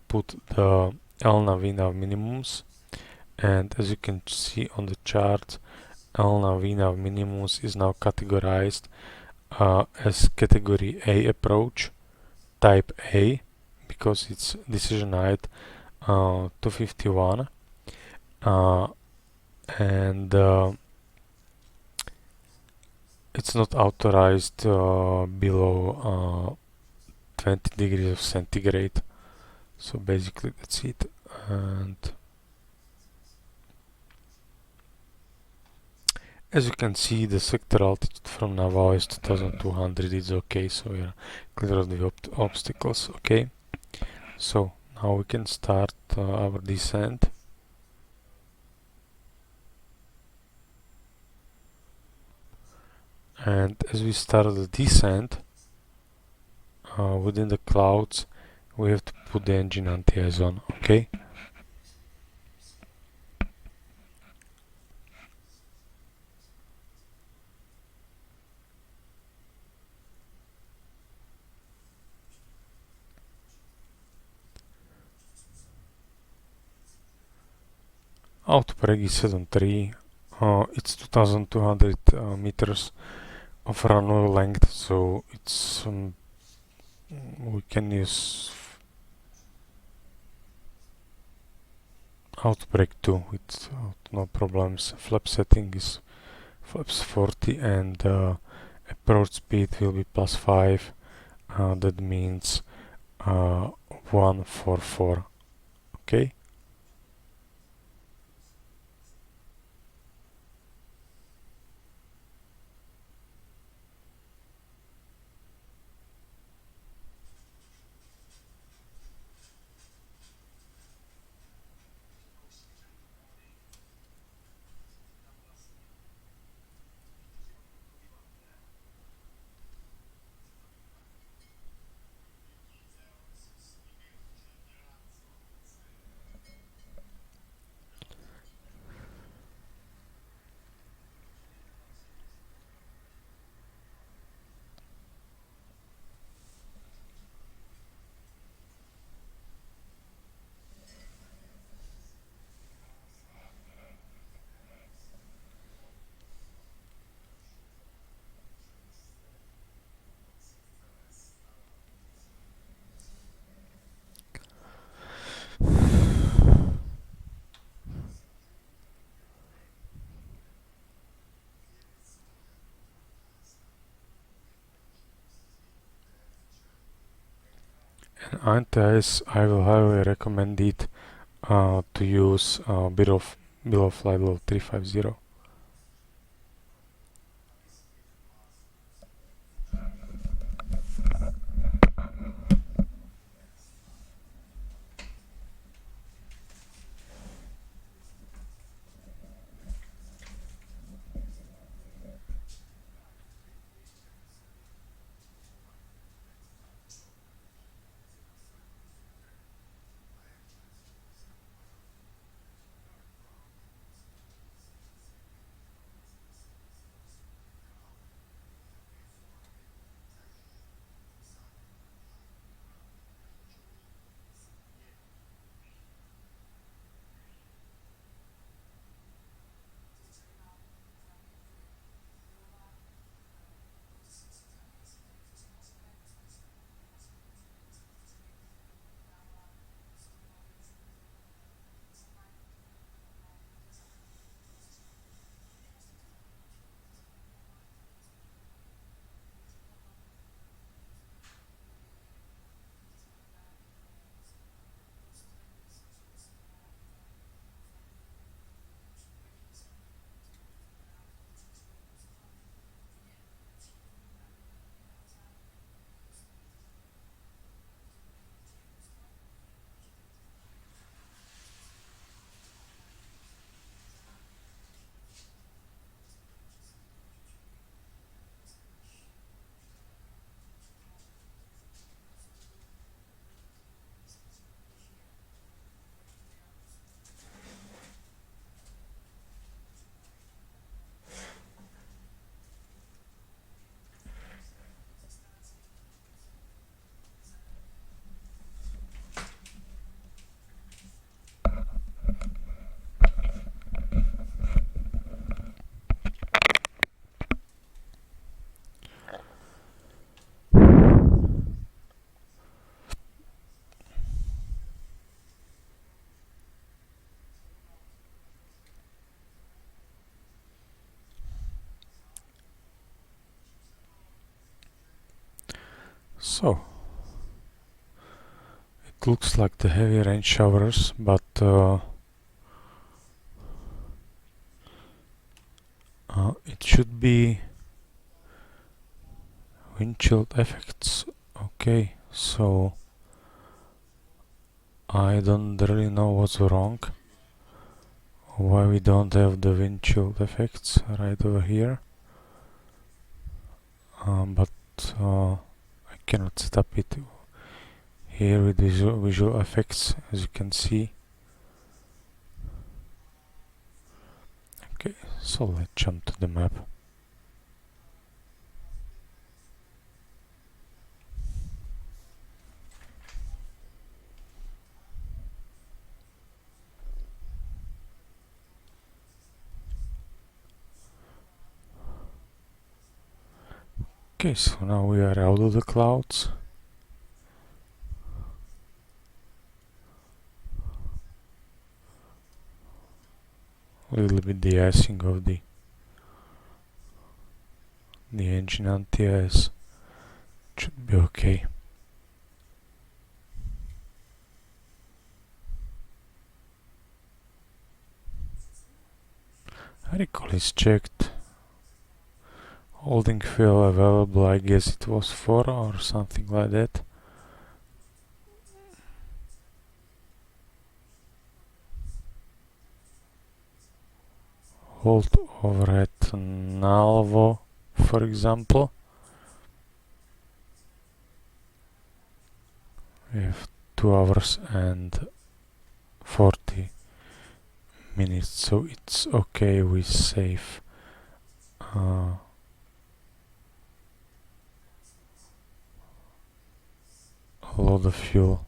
put the LNAV VNAV minimums, and as you can see on the chart, LNAV VNAV minimums is now categorized as category A approach, type A, because it's decision height 251, and it's not authorized below 20 degrees of centigrade. So basically that's it. And as you can see, the sector altitude from Navajo is 2200. It's okay, so we are clear of the obstacles. Okay, so now we can start our descent. And as we start the descent within the clouds, we have to put the engine anti-ice on. Okay, Autopreg 73. It's 2200 meters of runway length, so it's we can use Outbreak 2 with no problems. Flap setting is flaps 40, and approach speed will be +5. That means 144. Okay. In case, I will highly recommend it to use bill of flight level 350. So, it looks like the heavy rain showers, but it should be windshield effects. Okay, so I don't really know what's wrong, why we don't have the windshield effects right over here, but I cannot stop it here with visual effects, as you can see. Okay, so let's jump to the map. Okay, so now we are out of the clouds. A little bit de-icing of the engine anti-ice. Should be okay. Recall is checked. Holding fuel available, I guess it was 4 or something like that. Hold over at Nalvo, for example. We have 2 hours and 40 minutes, so it's okay, we save a lot of fuel.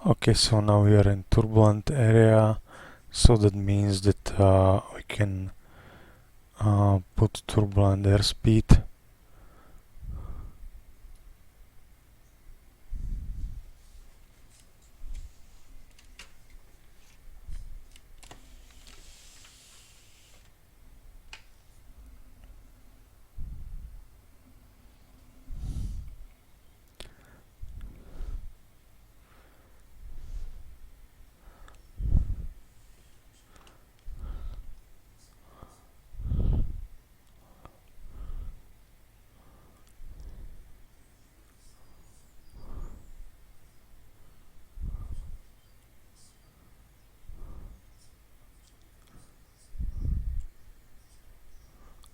Okay, so now we are in turbulent area, so that means that we can put turbulent airspeed.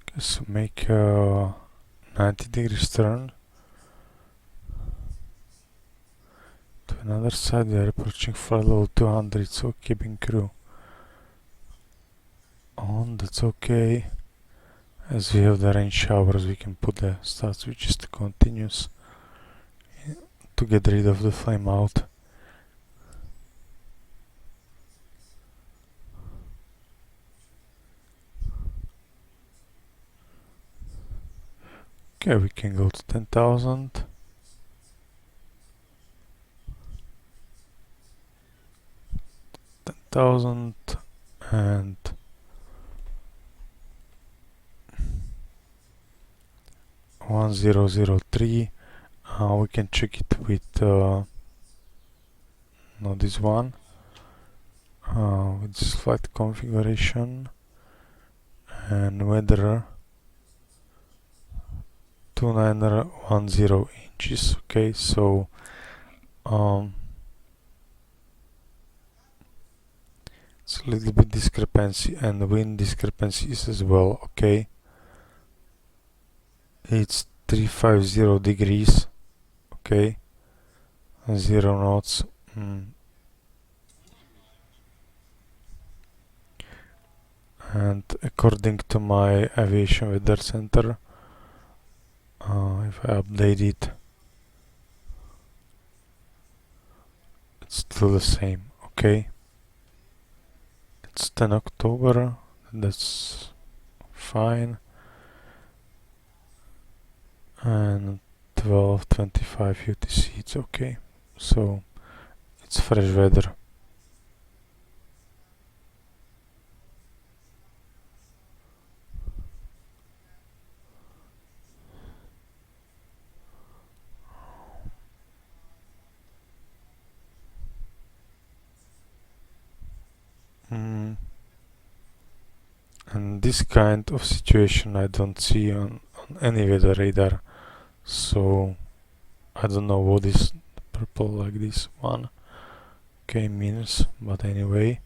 Okay, so make a 90 degrees turn to another side. We are approaching flight level 200, so keeping crew on, that's okay. As we have the rain showers, we can put the start switches to continuous to get rid of the flame out. Okay, we can go to 10,000. 10,000 and 1003. We can check it with no, this one, with this flight configuration and weather 2910 inches. Okay, so it's a little bit discrepancy, and wind discrepancies as well. Okay, it's 350 degrees. Okay, 0 knots. And according to my aviation weather center, if I update it, it's still the same. Okay, it's 10 October, that's fine, and 12:25 UTC, it's okay, so it's fresh weather. And this kind of situation I don't see on any weather radar, so I don't know what is purple like this one, okay, means, but anyway.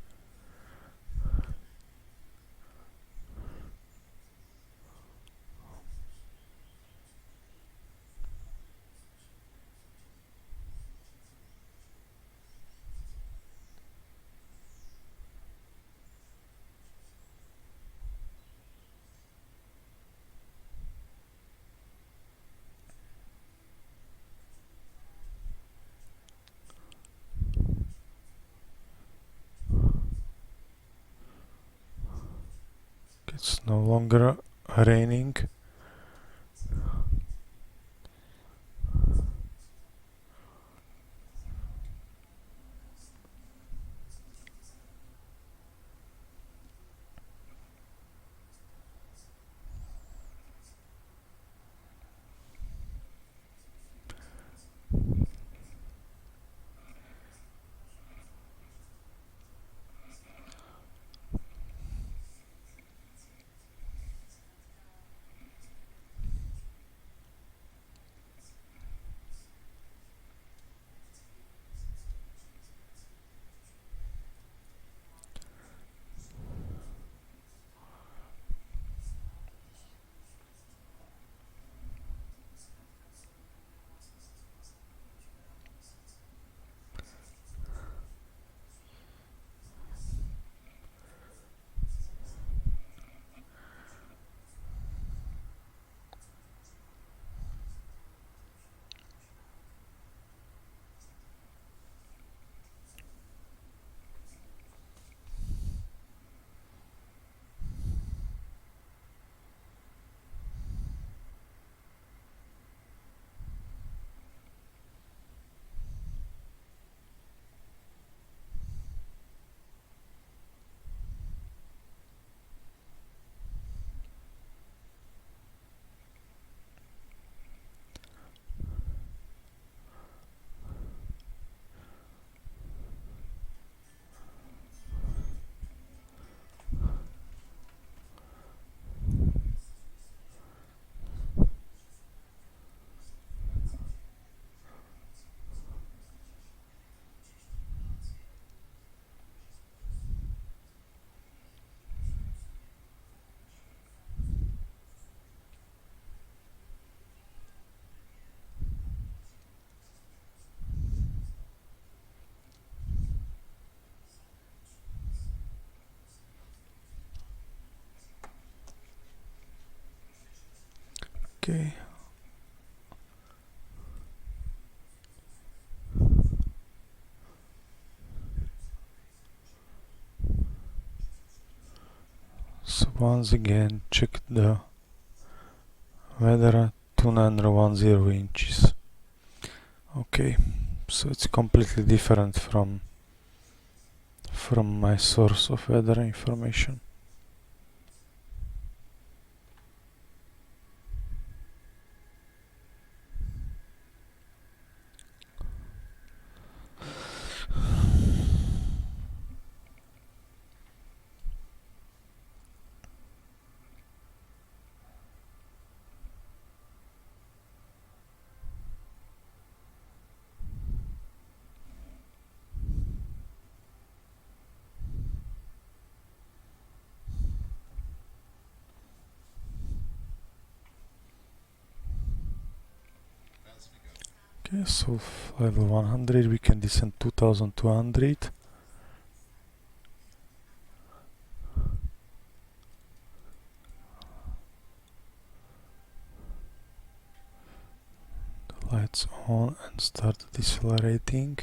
It's no longer raining. Okay. So once again check the weather 2910 inches. Okay, so it's completely different from my source of weather information. Okay, so level 100 we can descend 2200. The lights on and start decelerating.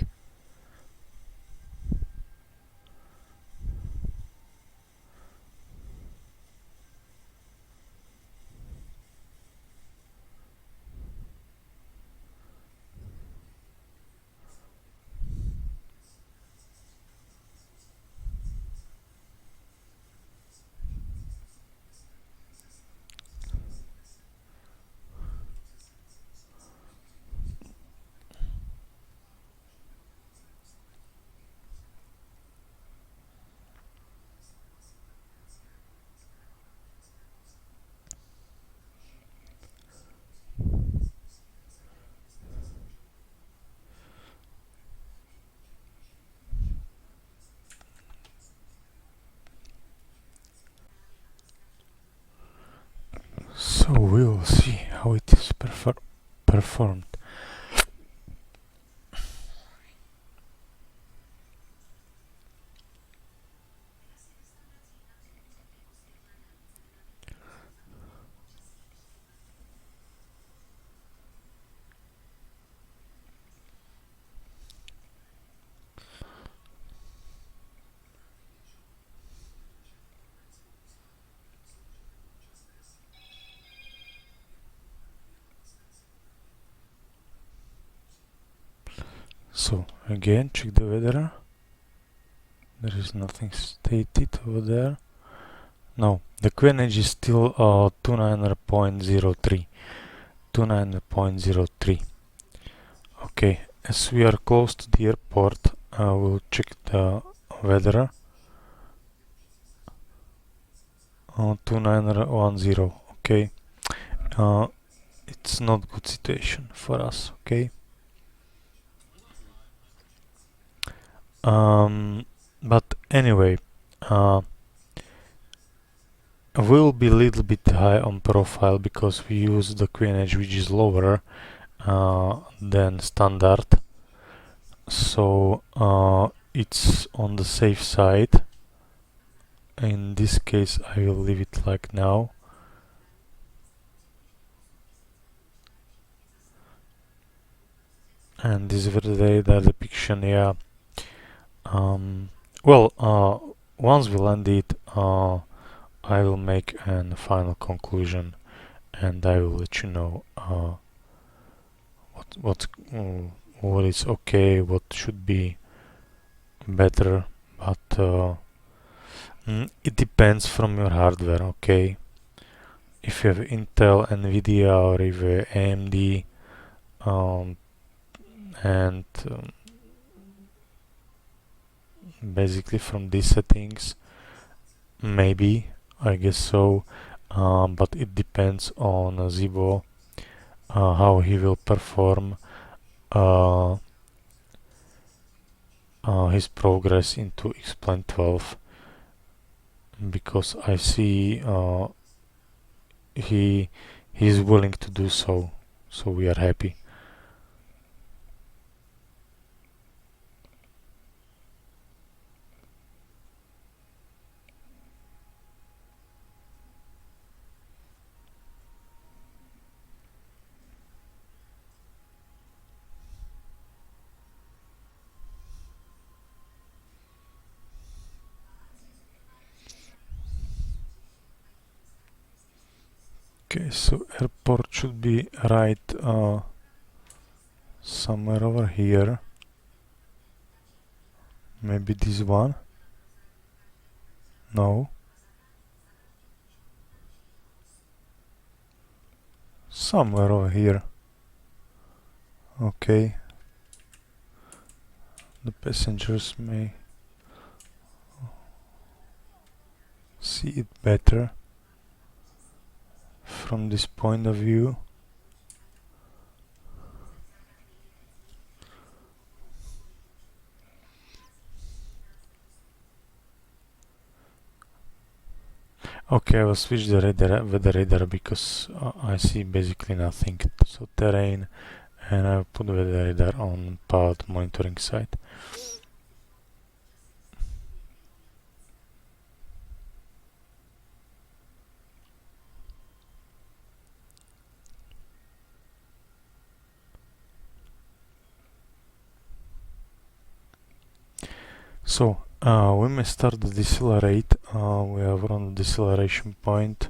So we will see how it is performed. So again check the weather. There is nothing stated over there. No, the QNH is still 29.03. 29.03. Okay, as we are close to the airport, we'll check the weather. 2910. Okay, it's not good situation for us. Okay. But anyway, we'll be a little bit high on profile because we use the QNH which is lower than standard. So it's on the safe side. In this case I will leave it like now. And this is the depiction, yeah. Well, once we land it, I will make a final conclusion, and I will let you know what is okay, what should be better, but it depends from your hardware. Okay, if you have Intel, Nvidia, or if you have AMD, and basically from these settings, maybe, I guess so, but it depends on ZIBO, how he will perform his progress into X-Plane 12, because I see he's willing to do so, so we are happy. Okay, so airport should be right somewhere over here. Maybe this one? No. Somewhere over here. Okay. The passengers may see it better from this point of view. Okay, I will switch the weather radar because I see basically nothing. So terrain, and I will put the weather radar on path monitoring site. So we may start the decelerate. We are on the deceleration point,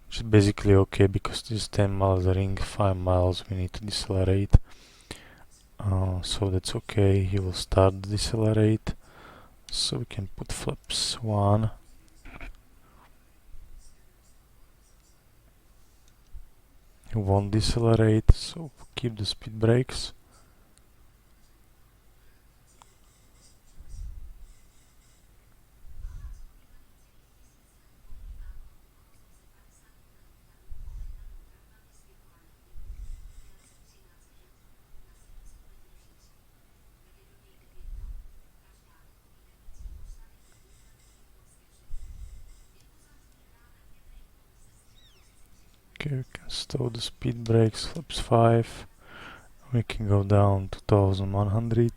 which is basically okay because this is 10 miles ring, 5 miles we need to decelerate. So that's okay. He will start the decelerate. So we can put flaps 1. He won't decelerate, so keep the speed brakes. Okay, we can stop the speed brakes, flaps 5. We can go down to 2100.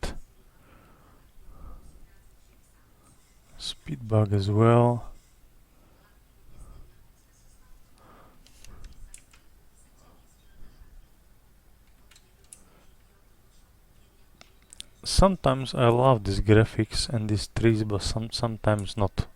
Speed bug as well. Sometimes I love these graphics and these trees, but sometimes not.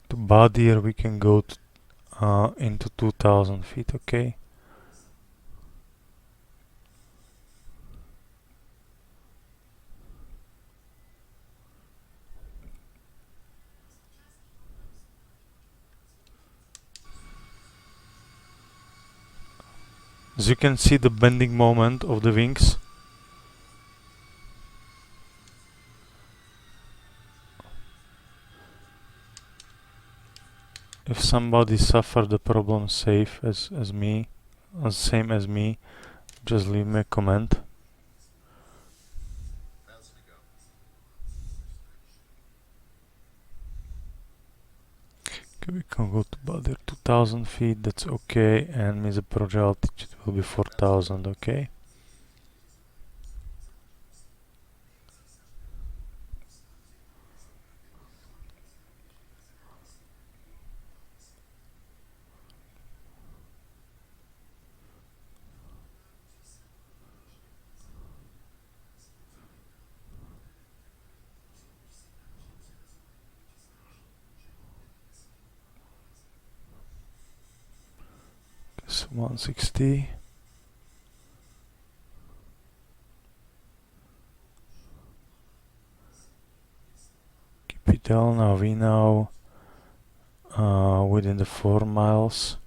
To Badir we can go to, into 2000 feet, okay? As you can see the bending moment of the wings. If somebody suffered the problem safe as me, same as me, just leave me a comment. Okay, we can go to Badir 2000 feet, that's okay, and with the approach altitude will be 4000, okay? So 160. Keep it down. Now we now within the 4 miles.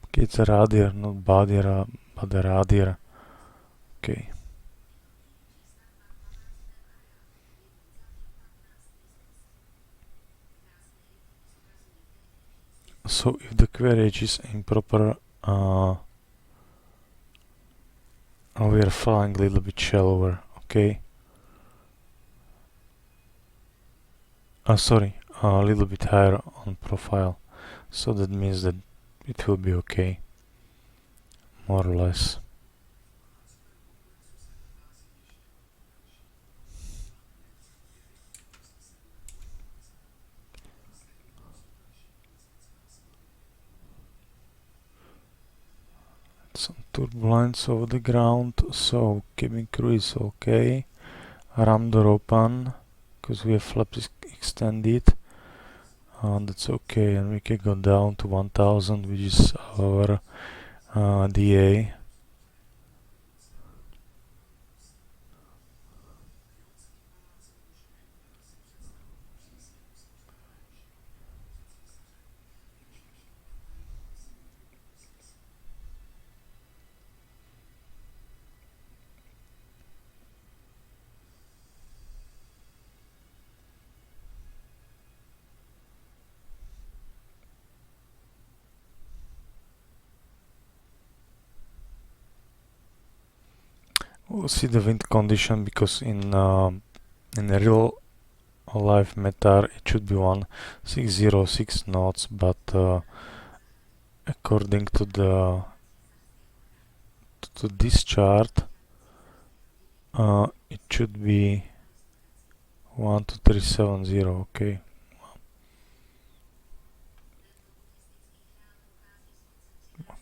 Okay, it's a Radir, not Badir, but a Radir. Okay. So if the carriage is improper, we are flying a little bit shallower, okay? Sorry, a little bit higher on profile. So that means that it will be okay. more or less. Some turbulence over the ground, so cabin crew is okay. Ram door open, because we have flaps extended. That's okay, and we can go down to 1000, which is our DA. We'll see the wind condition, because in a real life matter it should be 1606 knots, but according to this chart, it should be 12370. Okay.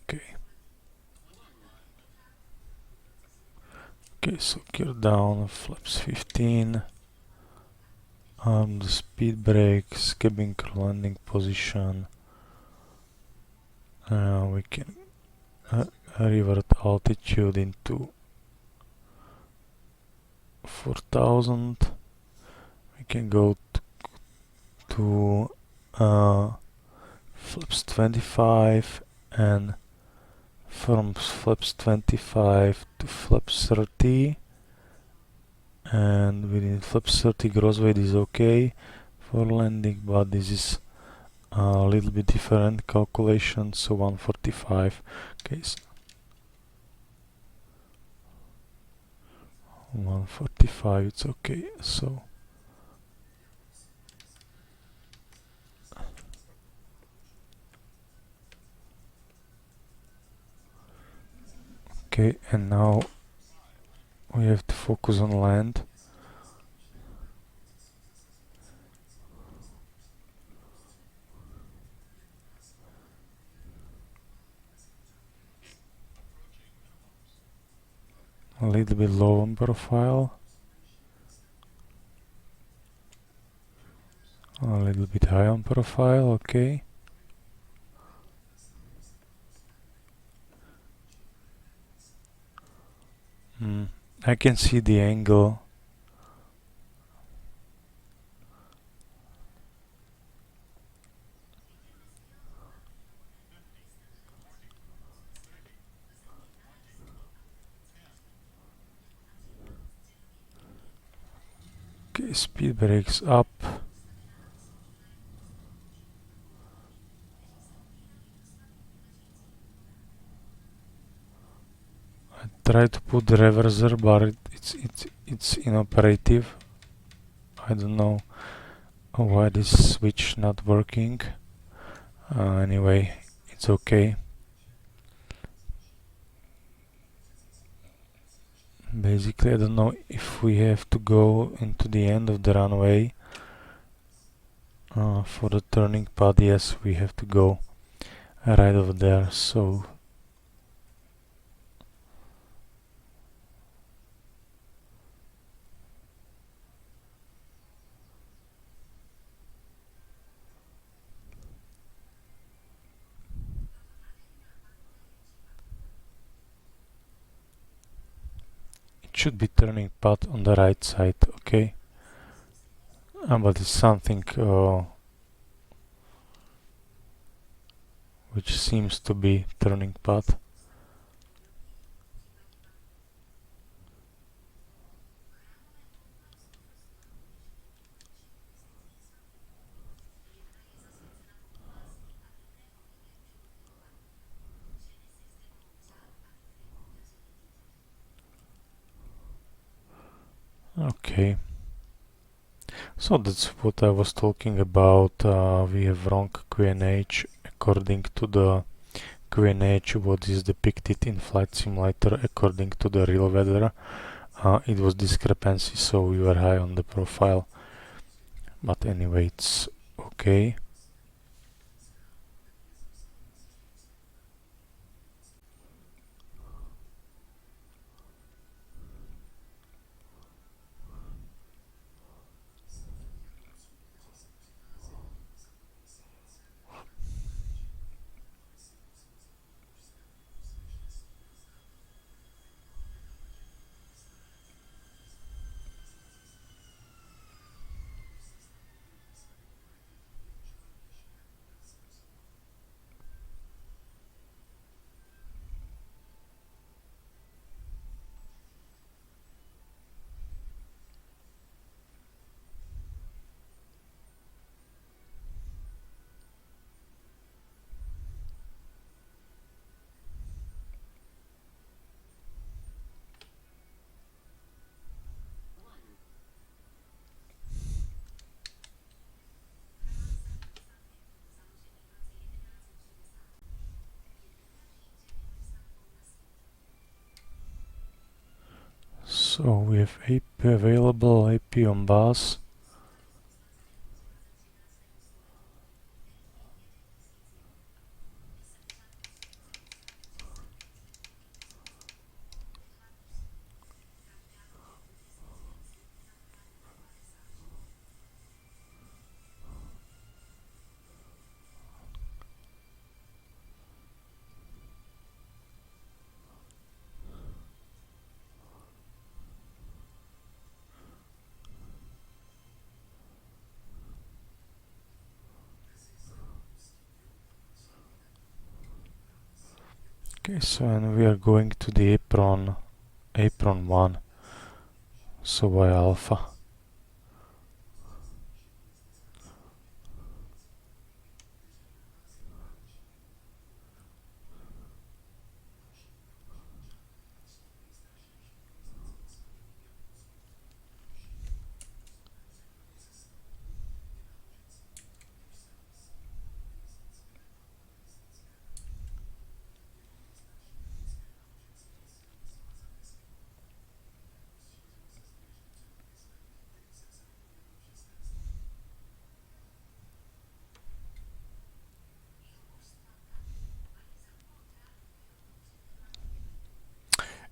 Okay. Okay, so gear down, flaps 15. The speed brakes, cabin crew landing position. We can revert altitude into 4000. We can go to flaps 25, and from flaps 25 to flaps 30, and within flaps 30 gross weight is okay for landing, but this is a little bit different calculation, so 145. Okay, so 145, it's okay. So okay, and now we have to focus on land. A little bit low on profile, a little bit high on profile. Okay. I can see the angle. Okay, speed brakes up. I try to put the reverser, but it's inoperative. I don't know why this switch not working. Anyway, it's okay. Basically, I don't know if we have to go into the end of the runway for the turning path. Yes, we have to go right over there. So it should be turning path on the right side. Okay. But it's something which seems to be turning path. Okay. So that's what I was talking about. We have wrong QNH according to the QNH what is depicted in flight simulator according to the real weather. It was discrepancy, so we were high on the profile, but anyway, it's okay. So we have AP available, AP on bus. Okay, so and we are going to the apron 1, so by alpha.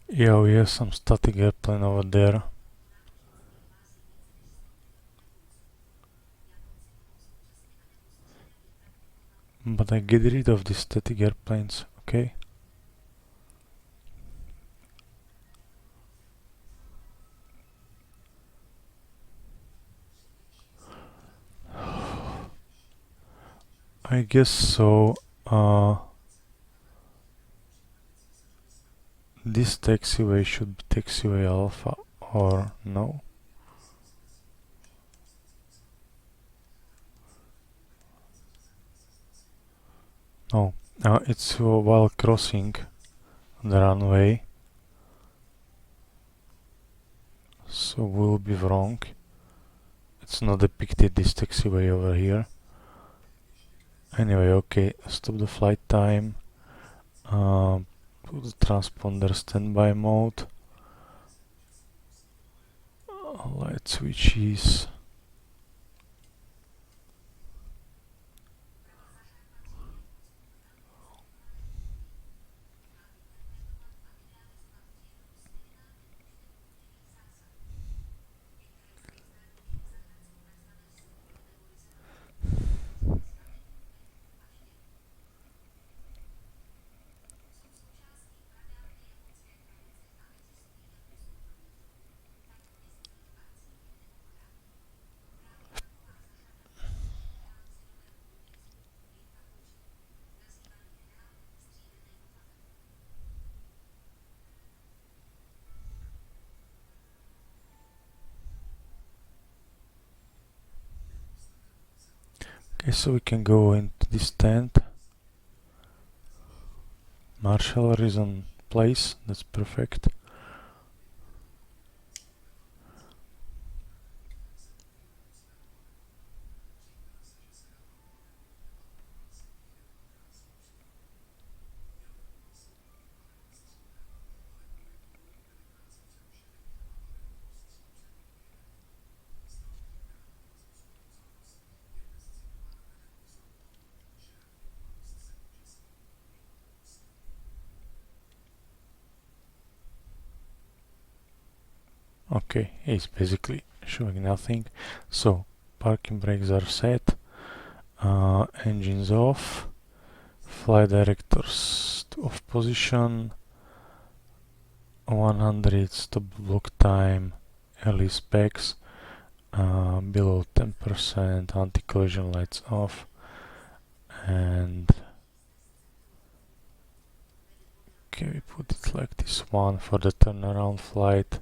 Yeah, we have some static airplane over there. But I get rid of these static airplanes, okay? I guess so. This taxiway should be taxiway alpha, or no? No, it's while crossing the runway, so we'll be wrong. It's not depicted this taxiway over here. Anyway, okay, stop the flight time. Put the transponder standby mode. Light switches. Okay, so we can go into this tent. Marshaller is on place, that's perfect. Okay, it's basically showing nothing. So parking brakes are set, engines off, flight directors to off position, 100 stop block time, early specs, below 10%, anti-collision lights off, and okay, we put it like this one for the turnaround flight.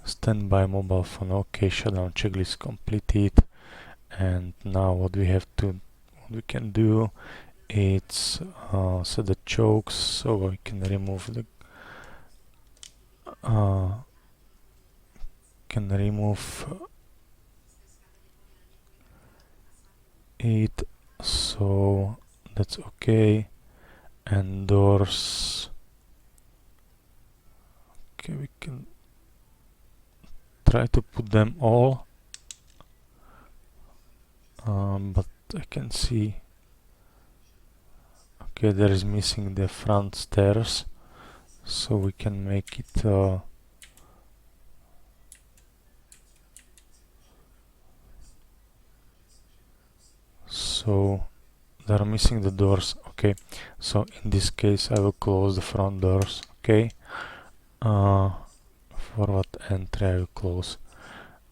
Standby mobile phone, okay, shutdown checklist completed. And now what we can do, it's set the chokes, so we can remove the it, so that's okay. And doors, okay, we can try to put them all, but I can see, okay, there is missing the front stairs, so we can make it so they're missing the doors. Okay, so in this case I will close the front doors. Okay, forward entry I will close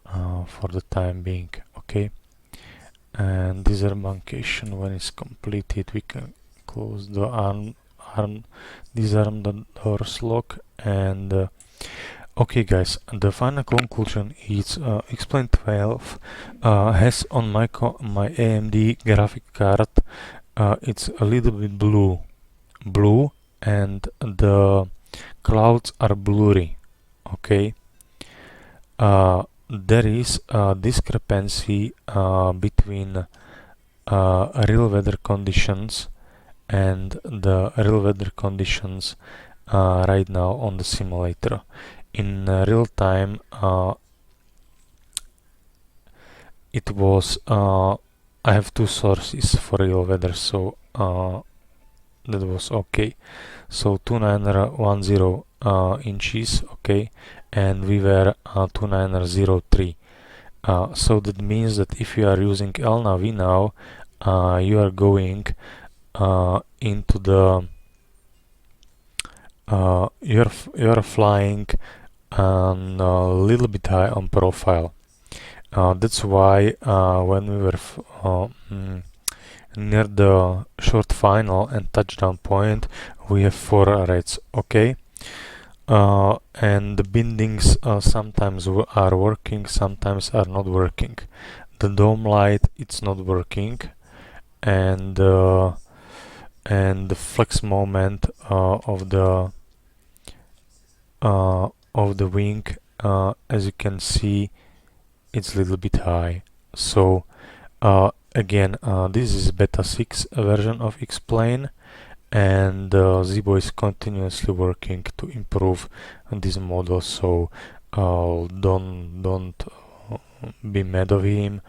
for the time being. Okay, and disembarkation, when it's completed, we can close the disarm the doors lock. And okay guys, the final conclusion is Explain 12 has on my AMD graphic card, it's a little bit blue, and the clouds are blurry. Okay, there is a discrepancy between real weather conditions and the real weather conditions right now on the simulator. In real time, it was I have two sources for real weather, so that was okay. So 2910 inches, okay, and we were 2903. So that means that if you are using LNAV now, you are going into the you're flying a little bit high on profile. That's why when we were near the short final and touchdown point, we have 4 rates. Okay, and the bindings sometimes are working, sometimes are not working. The dome light, it's not working, and the flex moment of the wing, as you can see, it's a little bit high. So again, this is beta 6 version of Explain, and ZIBO is continuously working to improve this model. So don't be mad of him.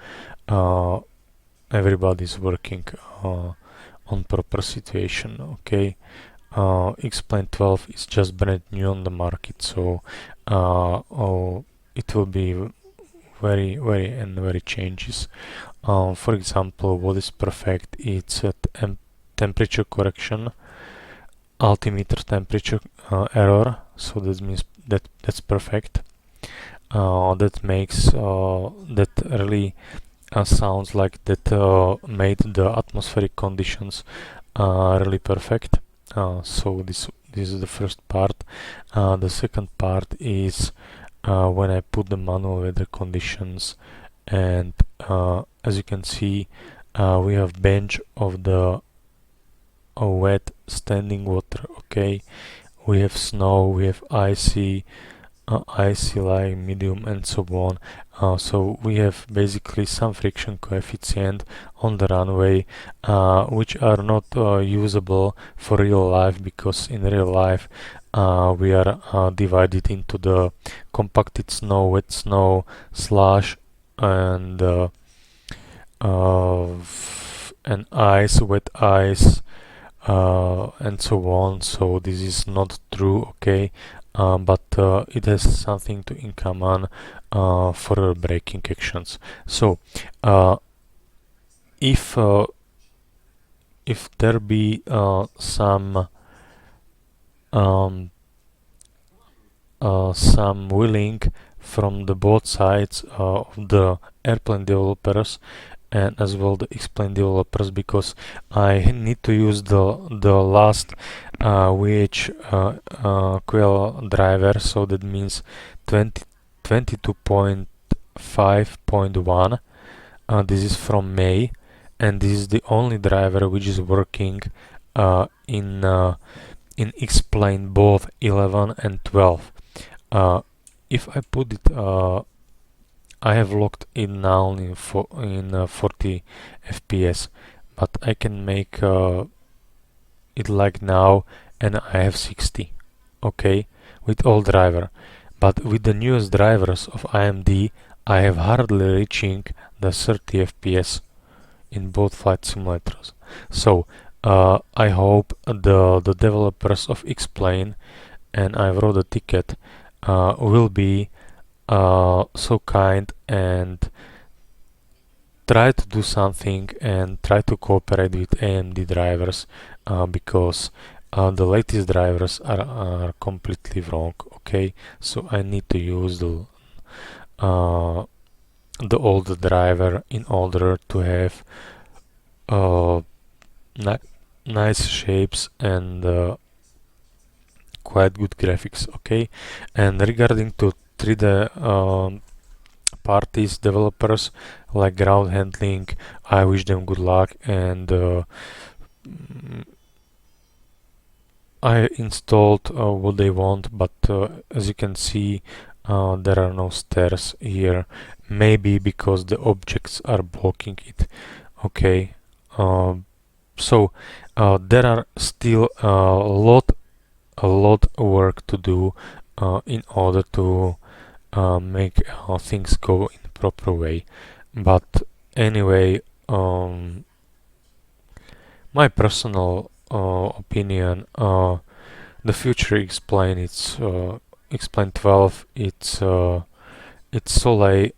Everybody's working on proper situation. Okay, Explain 12 is just brand new on the market, so it will be very changes. For example, what is perfect, it's a temperature correction, altimeter temperature error, so that means that's perfect. That makes that really sounds like that made the atmospheric conditions really perfect. So this is the first part. The second part is when I put the manual weather conditions, and as you can see, we have bench of the wet standing water. Okay, we have snow, we have icy, light, medium, and so on. So we have basically some friction coefficient on the runway, which are not usable for real life, because in real life we are divided into the compacted snow, wet snow, slush, and ice, wet ice, and so on. So this is not true. Okay, but it has something to in common for braking actions. So if there be some willing from the both sides of the airplane developers and as well the X-plane developers, because I need to use the last VH driver, so that means 22.5.1. This is from May, and this is the only driver which is working in X-plane both 11 and 12. If I put it, I have locked it now in 40 FPS, but I can make it like now, and I have 60, okay, with all driver. But with the newest drivers of AMD, I have hardly reaching the 30 FPS in both flight simulators. So I hope the developers of X-plane, and I wrote a ticket, will be so kind and try to do something and try to cooperate with AMD drivers, because the latest drivers are completely wrong. Okay, so I need to use the older driver in order to have nice shapes and quite good graphics. Okay, and regarding to 3D parties developers like ground handling, I wish them good luck, and I installed what they want, but as you can see, there are no stairs here, maybe because the objects are blocking it. Okay, so there are still a lot work to do in order to make things go in a proper way. But anyway, my personal opinion, the future X-plane, it's X-plane 12, it's solely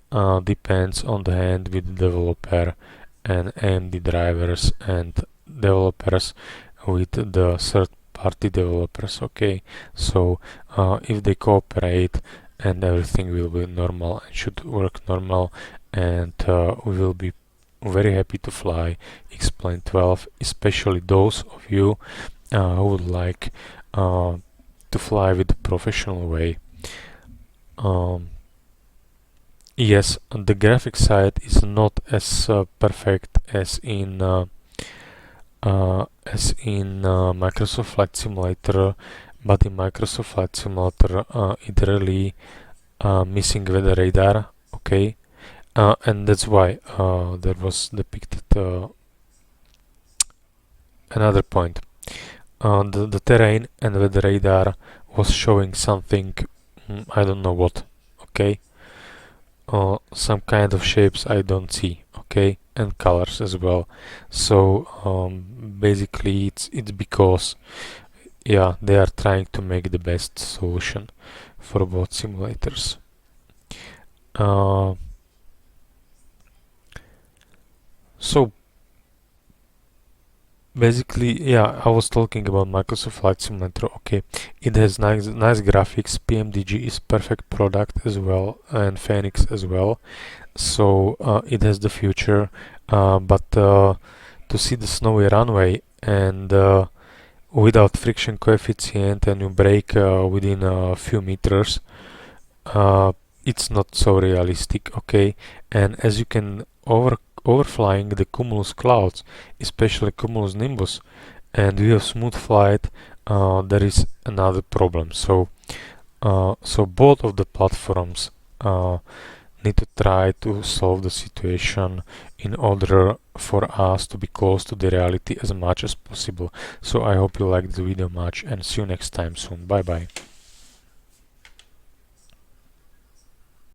depends on the hand with the developer and AMD drivers and developers with the third-party developers. Okay, so if they cooperate, and everything will be normal and should work normal, and we will be very happy to fly X-plane 12, especially those of you who would like to fly with the professional way. Yes, the graphic side is not as perfect as in Microsoft Flight Simulator, but in Microsoft Flight Simulator it really missing weather radar. Okay, and that's why there was depicted another point. The terrain and weather radar was showing something, I don't know what. Okay, some kind of shapes I don't see. Okay, and colors as well. So basically it's because, yeah, they are trying to make the best solution for both simulators. So basically, yeah, I was talking about Microsoft Flight Simulator. Okay, it has nice graphics. PMDG is perfect product as well, and Phoenix as well. So it has the future, but to see the snowy runway and without friction coefficient, and you brake within a few meters, it's not so realistic. Okay, and as you can overflying the cumulus clouds, especially cumulus nimbus, and we have smooth flight, there is another problem. So both of the platforms need to try to solve the situation in order for us to be close to the reality as much as possible. So I hope you liked the video much, and see you next time soon. Bye bye.